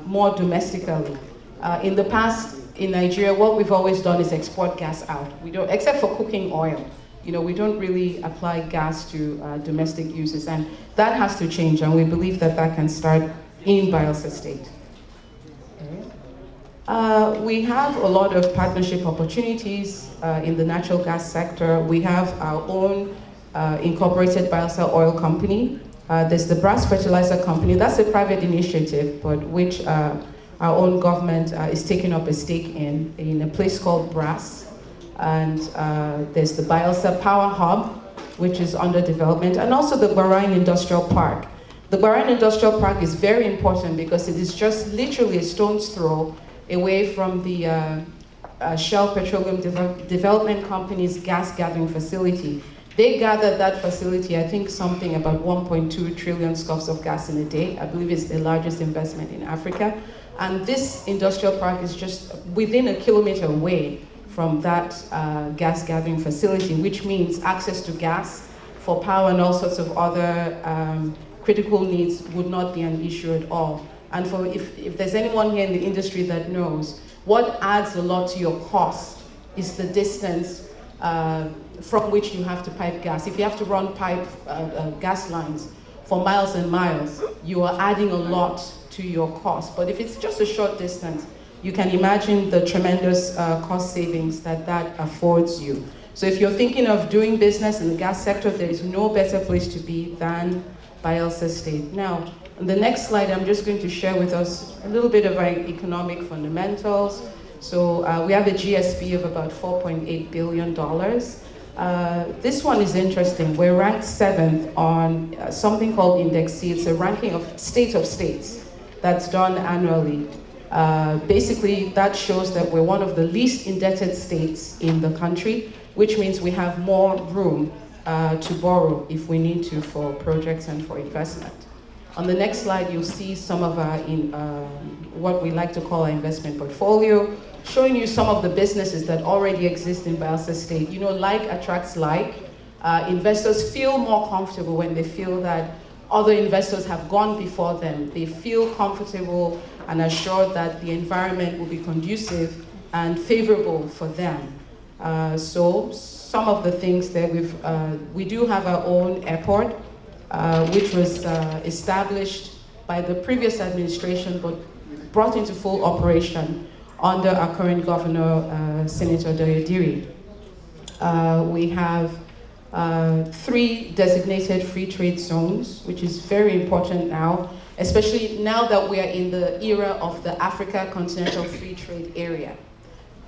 more domestically. In the past, in Nigeria, what we've always done is export gas out. We don't, except for cooking oil. You know, we don't really apply gas to domestic uses, and that has to change, and we believe that that can start in Bielsa State. We have a lot of partnership opportunities in the natural gas sector. We have our own incorporated Bielsa Oil Company. There's the Brass Fertilizer Company. That's a private initiative, but which our own government is taking up a stake in a place called Brass. And there's the Bielsa Power Hub, which is under development, and also the Bahrain Industrial Park. The Bahrain Industrial Park is very important because it is just literally a stone's throw away from the Shell Petroleum Development Company's gas gathering facility. They gather that facility, I think something about 1.2 trillion scops of gas in a day. I believe it's the largest investment in Africa. And this industrial park is just within a kilometer away from that gas gathering facility, which means access to gas for power and all sorts of other critical needs would not be an issue at all. And for if there's anyone here in the industry that knows, what adds a lot to your cost is the distance from which you have to pipe gas. If you have to run gas lines for miles and miles, you are adding a lot to your cost. But if it's just a short distance, you can imagine the tremendous cost savings that affords you. So if you're thinking of doing business in the gas sector, there is no better place to be than Bayelsa State. Now, on the next slide, I'm just going to share with us a little bit of our economic fundamentals. So we have a GSP of about $4.8 billion. This one is interesting. We're ranked 7th on something called Index C. It's a ranking of states that's done annually. Basically, that shows that we're one of the least indebted states in the country, which means we have more room to borrow if we need to for projects and for investment. On the next slide, you'll see some of our what we like to call our investment portfolio, showing you some of the businesses that already exist in Bayelsa State. You know, like attracts like. Investors feel more comfortable when they feel that other investors have gone before them. They feel comfortable and assured that the environment will be conducive and favorable for them. So some of the things that we do have our own airport, which was established by the previous administration but brought into full operation under our current governor, Senator Dejdup. We have 3 designated free trade zones, which is very important now, especially now that we are in the era of the Africa Continental Free Trade Area.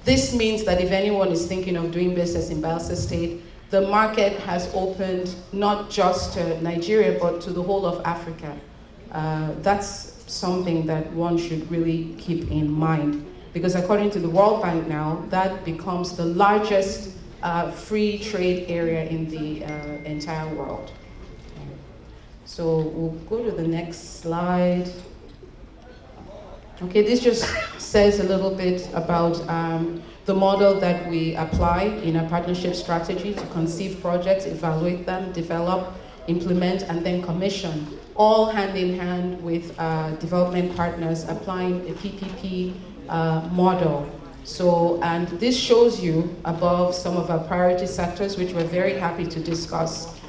This means that if anyone is thinking of doing business in Bayelsa State, the market has opened not just to Nigeria, but to the whole of Africa. That's something that one should really keep in mind, because according to the World Bank now, that becomes the largest free trade area in the entire world. So we'll go to the next slide. Okay, this just says a little bit about the model that we apply in a partnership strategy to conceive projects, evaluate them, develop, implement, and then commission, all hand in hand with development partners applying a PPP model. So, and this shows you above some of our priority sectors, which we're very happy to discuss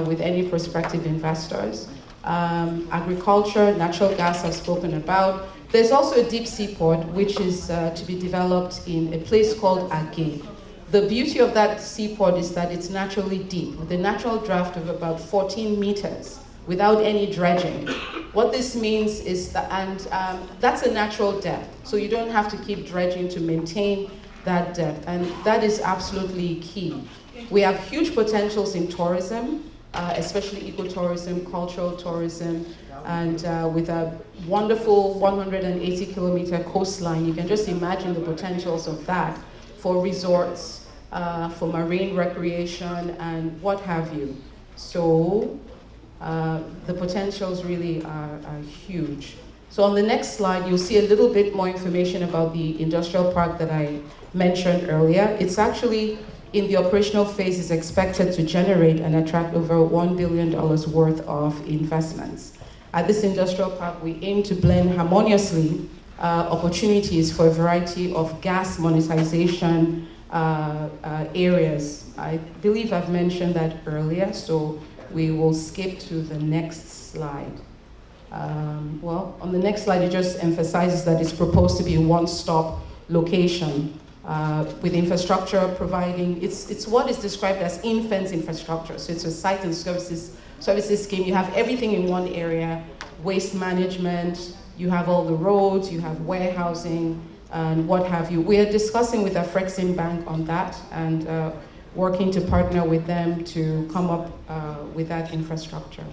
with any prospective investors. Agriculture, natural gas I've spoken about. There's also a deep sea port, which is to be developed in a place called IJAW. The beauty of that seaport is that it's naturally deep, with a natural draft of about 14 meters, without any dredging. What this means is that, that's a natural depth, so you don't have to keep dredging to maintain that depth, and that is absolutely key. We have huge potentials in tourism, especially ecotourism, cultural tourism, and with a wonderful 180-kilometer coastline, you can just imagine the potentials of that for resorts, for marine recreation, and what have you. So the potentials really are huge. So on the next slide, you'll see a little bit more information about the industrial park that I mentioned earlier. It's actually in the operational phase is expected to generate and attract over $1 billion worth of investments. At this industrial park, we aim to blend harmoniously opportunities for a variety of gas monetization areas. I believe I've mentioned that earlier, so we will skip to the next slide. Well, on the next slide, it just emphasizes that it's proposed to be a one-stop location with infrastructure providing, it's what is described as in-fence infrastructure. So it's a site and services scheme. You have everything in one area, waste management, you have all the roads, you have warehousing, and what have you. We are discussing with our Frexim Bank on that and working to partner with them to come up with that infrastructure.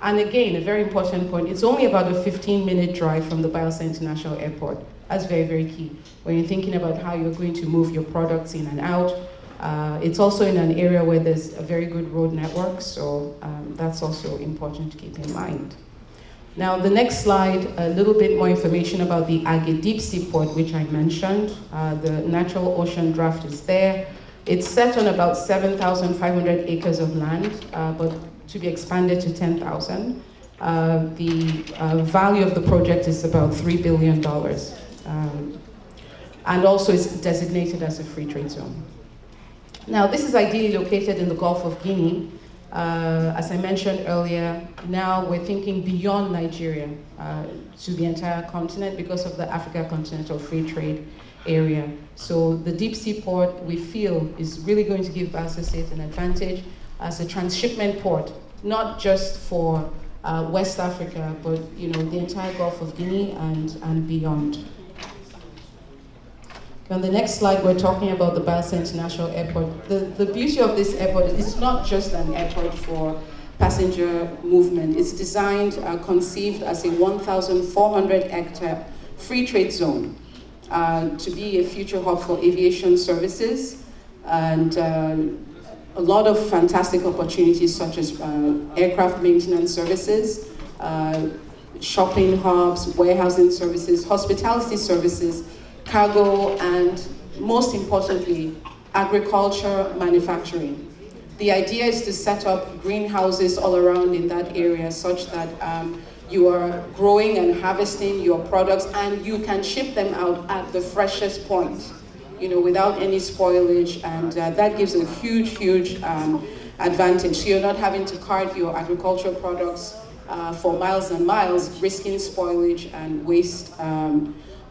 And again, a very important point, it's only about a 15-minute drive from the Bayelsa International Airport. That's very, very key. When you're thinking about how you're going to move your products in and out, it's also in an area where there's a very good road network, so that's also important to keep in mind. Now, the next slide, a little bit more information about the IJAW Deep Sea Port, which I mentioned. The natural ocean draft is there. It's set on about 7,500 acres of land, but to be expanded to 10,000. The value of the project is about $3 billion. and also is designated as a free trade zone. Now, this is ideally located in the Gulf of Guinea. As I mentioned earlier, now we're thinking beyond Nigeria to the entire continent because of the Africa Continental Free Trade Area. So the deep sea port, we feel, is really going to give Bayelsa State an advantage as a transshipment port, not just for West Africa, but the entire Gulf of Guinea and beyond. On the next slide, we're talking about the Bayelsa International Airport. The beauty of this airport is it's not just an airport for passenger movement. It's designed, conceived as a 1,400-hectare free trade zone to be a future hub for aviation services and a lot of fantastic opportunities such as aircraft maintenance services, shopping hubs, warehousing services, hospitality services, cargo, and most importantly, agriculture manufacturing. The idea is to set up greenhouses all around in that area such that you are growing and harvesting your products and you can ship them out at the freshest point, without any spoilage, and that gives a huge advantage. So you're not having to cart your agricultural products for miles and miles, risking spoilage and waste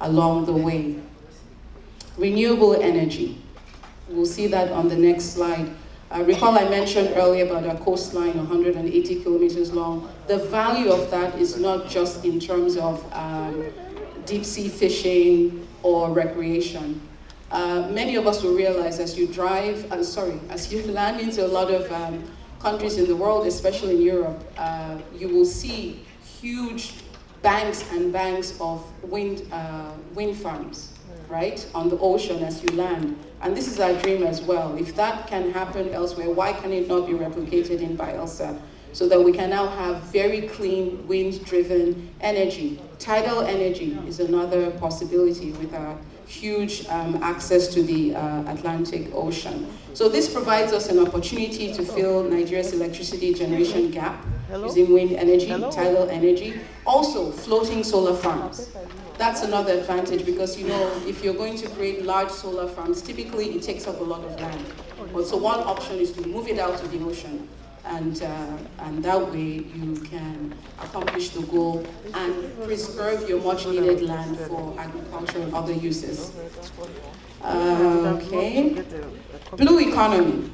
along the way. Renewable energy. We'll see that on the next slide. Recall I mentioned earlier about our coastline, 180 kilometers long. The value of that is not just in terms of deep sea fishing or recreation. Many of us will realize as you land into a lot of countries in the world, especially in Europe, you will see huge banks and banks of wind farms, right, on the ocean as you land. And this is our dream as well. If that can happen elsewhere, why can it not be replicated in Bayelsa? So that we can now have very clean wind-driven energy. Tidal energy is another possibility with our huge access to the Atlantic Ocean. So this provides us an opportunity to fill Nigeria's electricity generation gap using wind energy, tidal energy, also floating solar farms. That's another advantage because, if you're going to create large solar farms, typically it takes up a lot of land. But so one option is to move it out to the ocean, and that way you can accomplish the goal and preserve your much needed land for agriculture and other uses. Okay. Blue economy,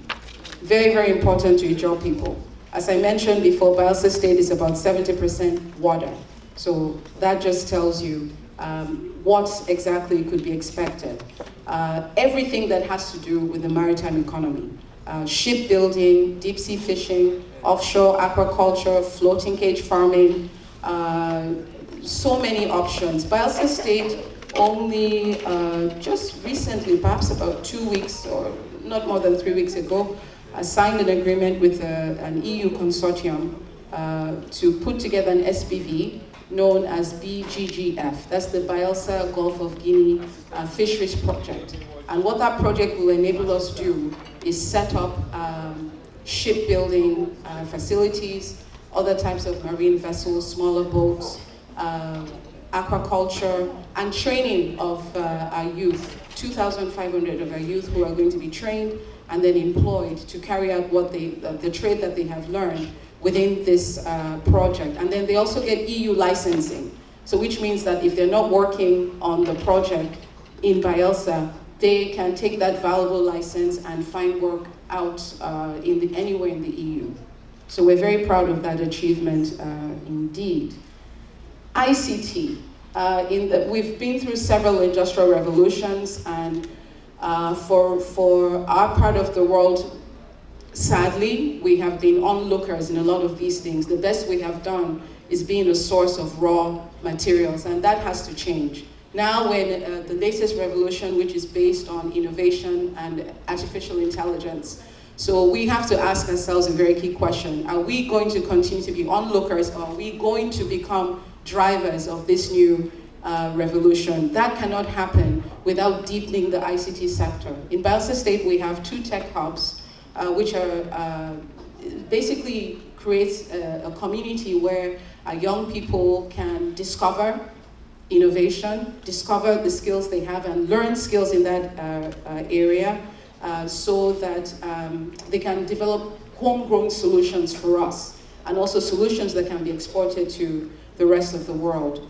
very important to IJAW people. As I mentioned before, Bayelsa State is about 70% water. So that just tells you what exactly could be expected. Everything that has to do with the maritime economy. Shipbuilding, deep sea fishing, offshore aquaculture, floating cage farming, so many options. Bayelsa State only just recently, perhaps about 2 weeks or not more than 3 weeks ago, signed an agreement with an EU consortium to put together an SPV known as BGGF. That's the Bayelsa Gulf of Guinea Fisheries Project. And what that project will enable us to do is set up shipbuilding facilities, other types of marine vessels, smaller boats, aquaculture, and training of our youth, 2,500 of our youth who are going to be trained and then employed to carry out what the trade that they have learned within this project. And then they also get EU licensing. So which means that if they're not working on the project in Bayelsa, they can take that valuable license and find work out anywhere in the EU. So we're very proud of that achievement indeed. ICT. We've been through several industrial revolutions, and for our part of the world, sadly, we have been onlookers in a lot of these things. The best we have done is being a source of raw materials, and that has to change. Now when the latest revolution, which is based on innovation and artificial intelligence, so we have to ask ourselves a very key question. Are we going to continue to be onlookers, or are we going to become drivers of this new revolution? That cannot happen without deepening the ICT sector. In Bayelsa State, we have 2 tech hubs, which are basically creates a community where young people can discover innovation, discover the skills they have and learn skills in that area so that they can develop homegrown solutions for us and also solutions that can be exported to the rest of the world.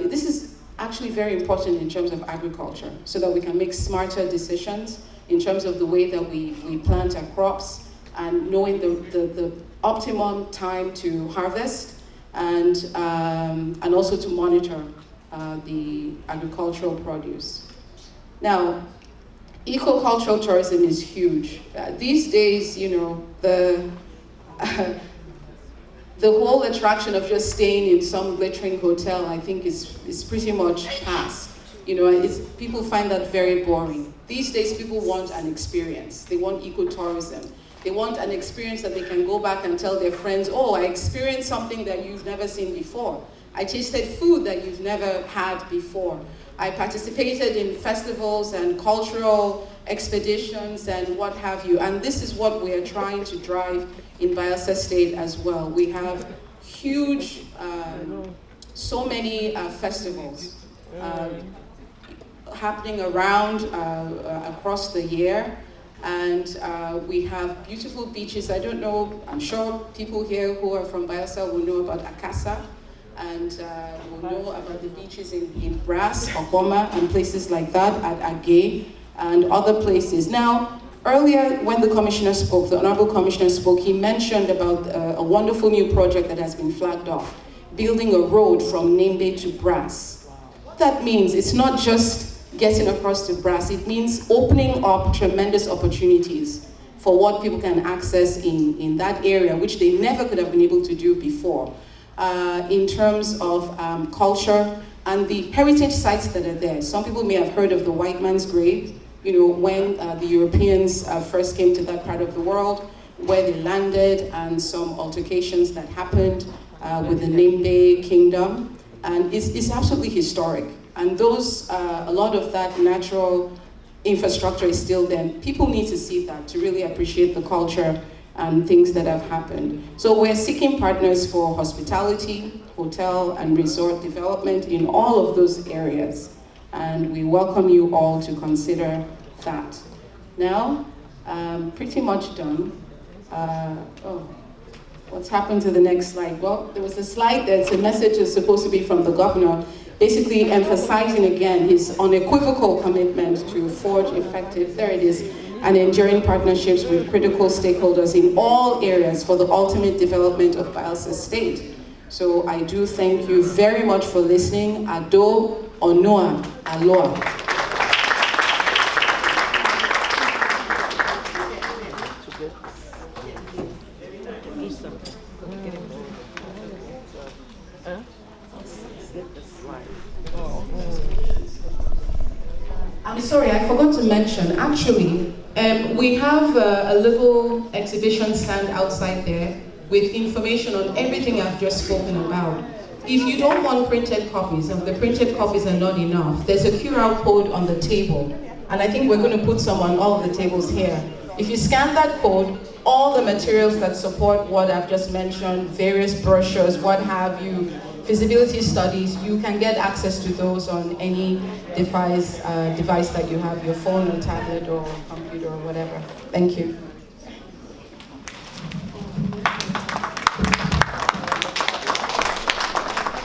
This is actually very important in terms of agriculture so that we can make smarter decisions in terms of the way that we plant our crops and knowing the optimum time to harvest and also to monitor the agricultural produce. Now, eco-cultural tourism is huge. These days, you know, the whole attraction of just staying in some glittering hotel, I think, is pretty much past. You know, people find that very boring. These days, people want an experience. They want ecotourism. They want an experience that they can go back and tell their friends, oh, I experienced something that you've never seen before. I tasted food that you've never had before. I participated in festivals and cultural expeditions and what have you. And this is what we are trying to drive in Bayelsa State as well. We have huge, so many festivals happening around across the year. And we have beautiful beaches. I don't know, I'm sure people here who are from Bayelsa will know about Akasa and will know about the beaches in Brass, Oboma, and places like that, at Agay and other places. Now, earlier when the commissioner spoke, the honorable commissioner spoke, he mentioned about a wonderful new project that has been flagged off, building a road from Nembe to Brass. What that means, it's not just getting across to Brass, it means opening up tremendous opportunities for what people can access in that area, which they never could have been able to do before, in terms of culture and the heritage sites that are there. Some people may have heard of the White Man's Grave, you know, when the Europeans first came to that part of the world, where they landed and some altercations that happened with the Nembe Kingdom. And it's absolutely historic. And those, a lot of that natural infrastructure is still there. People need to see that to really appreciate the culture and things that have happened. So we're seeking partners for hospitality, hotel and resort development in all of those areas. And we welcome you all to consider that. Now, pretty much done. What's happened to the next slide? Well, there was a slide that's a message is supposed to be from the governor, basically emphasizing again his unequivocal commitment to forge effective, there it is, and enduring partnerships with critical stakeholders in all areas for the ultimate development of Bayelsa State. So I do thank you very much for listening. Ado, Onoa, Aloha. I'm sorry, I forgot to mention, actually, we have a little exhibition stand outside there with information on everything I've just spoken about. If you don't want printed copies, and the printed copies are not enough, there's a QR code on the table, and I think we're going to put some on all of the tables here. If you scan that code, all the materials that support what I've just mentioned, various brochures, what have you, feasibility studies, you can get access to those on any device that you have, your phone or tablet or computer or whatever. Thank you.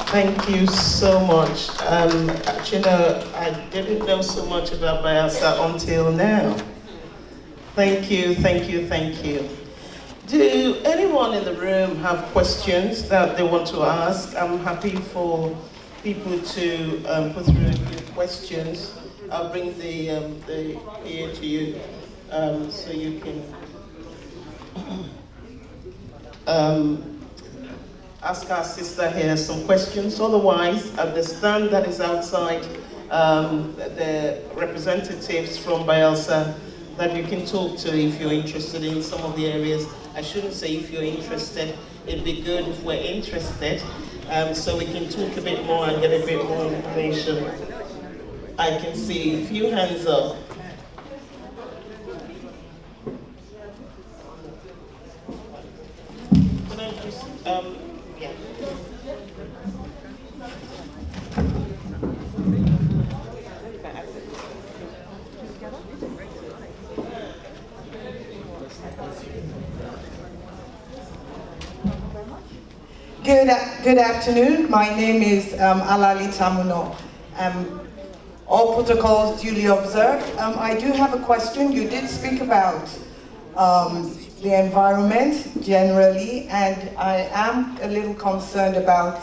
Thank you so much. You know, I didn't know so much about Bayelsa until now. Thank you, thank you, thank you. Do anyone in the room have questions that they want to ask? I'm happy for people to put through a few questions. I'll bring the ear to you so you can ask our sister here some questions. Otherwise, at the stand that is outside, the representatives from Bayelsa that you can talk to if you're interested in some of the areas. I shouldn't say if you're interested, it'd be good if we're interested, so we can talk a bit more and get a bit more information. I can see a few hands up. Can I just, yeah. Good afternoon. My name is Alali Tamuno. All protocols duly observed. I do have a question. You did speak about the environment generally, and I am a little concerned about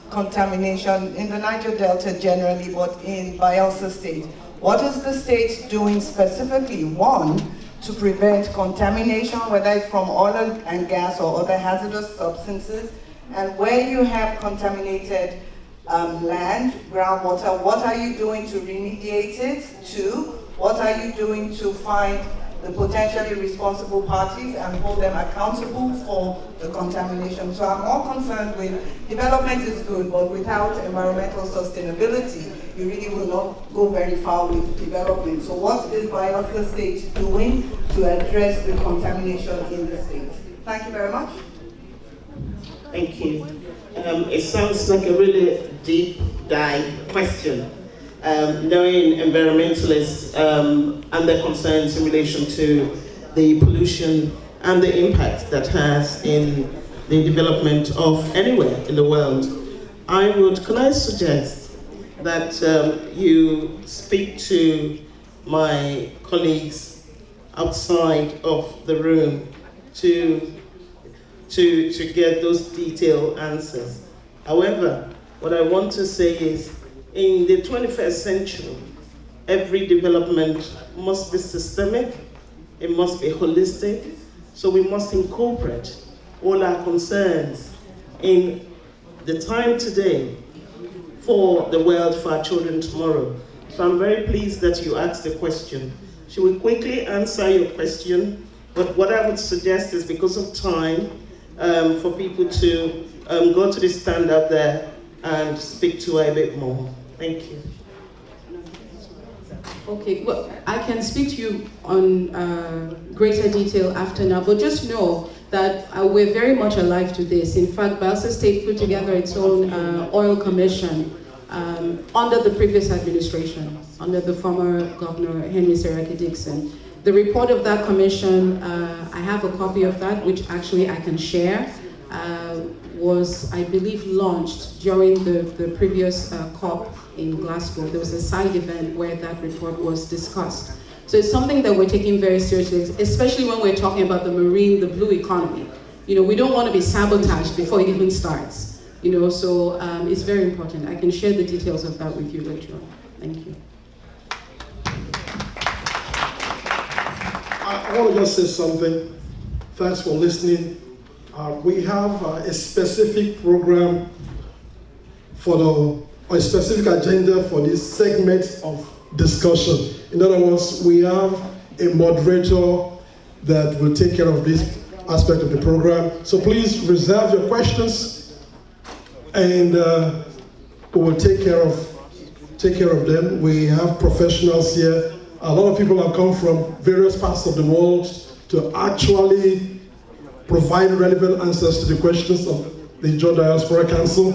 contamination in the Niger Delta generally, but in Bayelsa State. What is the state doing specifically, one, to prevent contamination, whether it's from oil and gas or other hazardous substances? And where you have contaminated land, groundwater, what are you doing to remediate it? Two, what are you doing to find the potentially responsible parties and hold them accountable for the contamination? So I'm more concerned with development is good, but without environmental sustainability, you really will not go very far with development. So what is Bayelsa State doing to address the contamination in the state? Thank you very much. Thank you. It sounds like a really deep dive question. Knowing environmentalists and their concerns in relation to the pollution and the impact that has in the development of anywhere in the world, can I suggest that you speak to my colleagues outside of the room to get those detailed answers. However, what I want to say is, in the 21st century, every development must be systemic, it must be holistic, so we must incorporate all our concerns in the time today for the world, for our children tomorrow. So I'm very pleased that you asked the question. She will quickly answer your question, but what I would suggest is, because of time, for people to go to the stand up there and speak to her a bit more. Thank you. Okay, well, I can speak to you on greater detail after now, but just know that we're very much alive to this. In fact, Bayelsa State put together its own oil commission under the previous administration, under the former Governor Henry Seraki Dixon. The report of that commission, I have a copy of that, which actually I can share, was, I believe, launched during the previous COP in Glasgow. There was a side event where that report was discussed. So it's something that we're taking very seriously, especially when we're talking about the marine, the blue economy. You know, we don't want to be sabotaged before it even starts. You know, so it's very important. I can share the details of that with you later on. Thank you. I want to just say something. Thanks for listening. We have a specific program for a specific agenda for this segment of discussion. In other words, we have a moderator that will take care of this aspect of the program. So please reserve your questions, and we will take care of them. We have professionals here. A lot of people have come from various parts of the world to actually provide relevant answers to the questions of the IJAW Diaspora Council,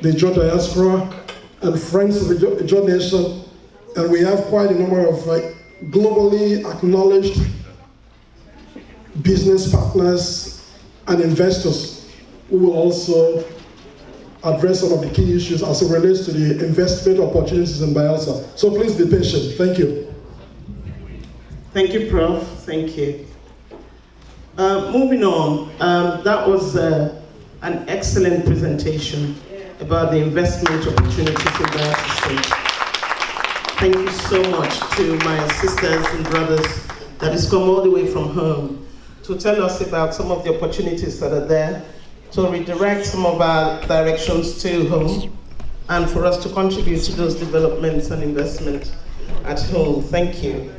the IJAW Diaspora, and Friends of the IJAW Nation. And we have quite a number of globally acknowledged business partners and investors who will also address some of the key issues as it relates to the investment opportunities in Bayelsa. So please be patient. Thank you. Thank you, Prof. Thank you. Moving on, that was an excellent presentation about the investment opportunities in Bayelsa State. Thank you so much to my sisters and brothers that has come all the way from home to tell us about some of the opportunities that are there, to redirect some of our directions to home, and for us to contribute to those developments and investment at home. Thank you.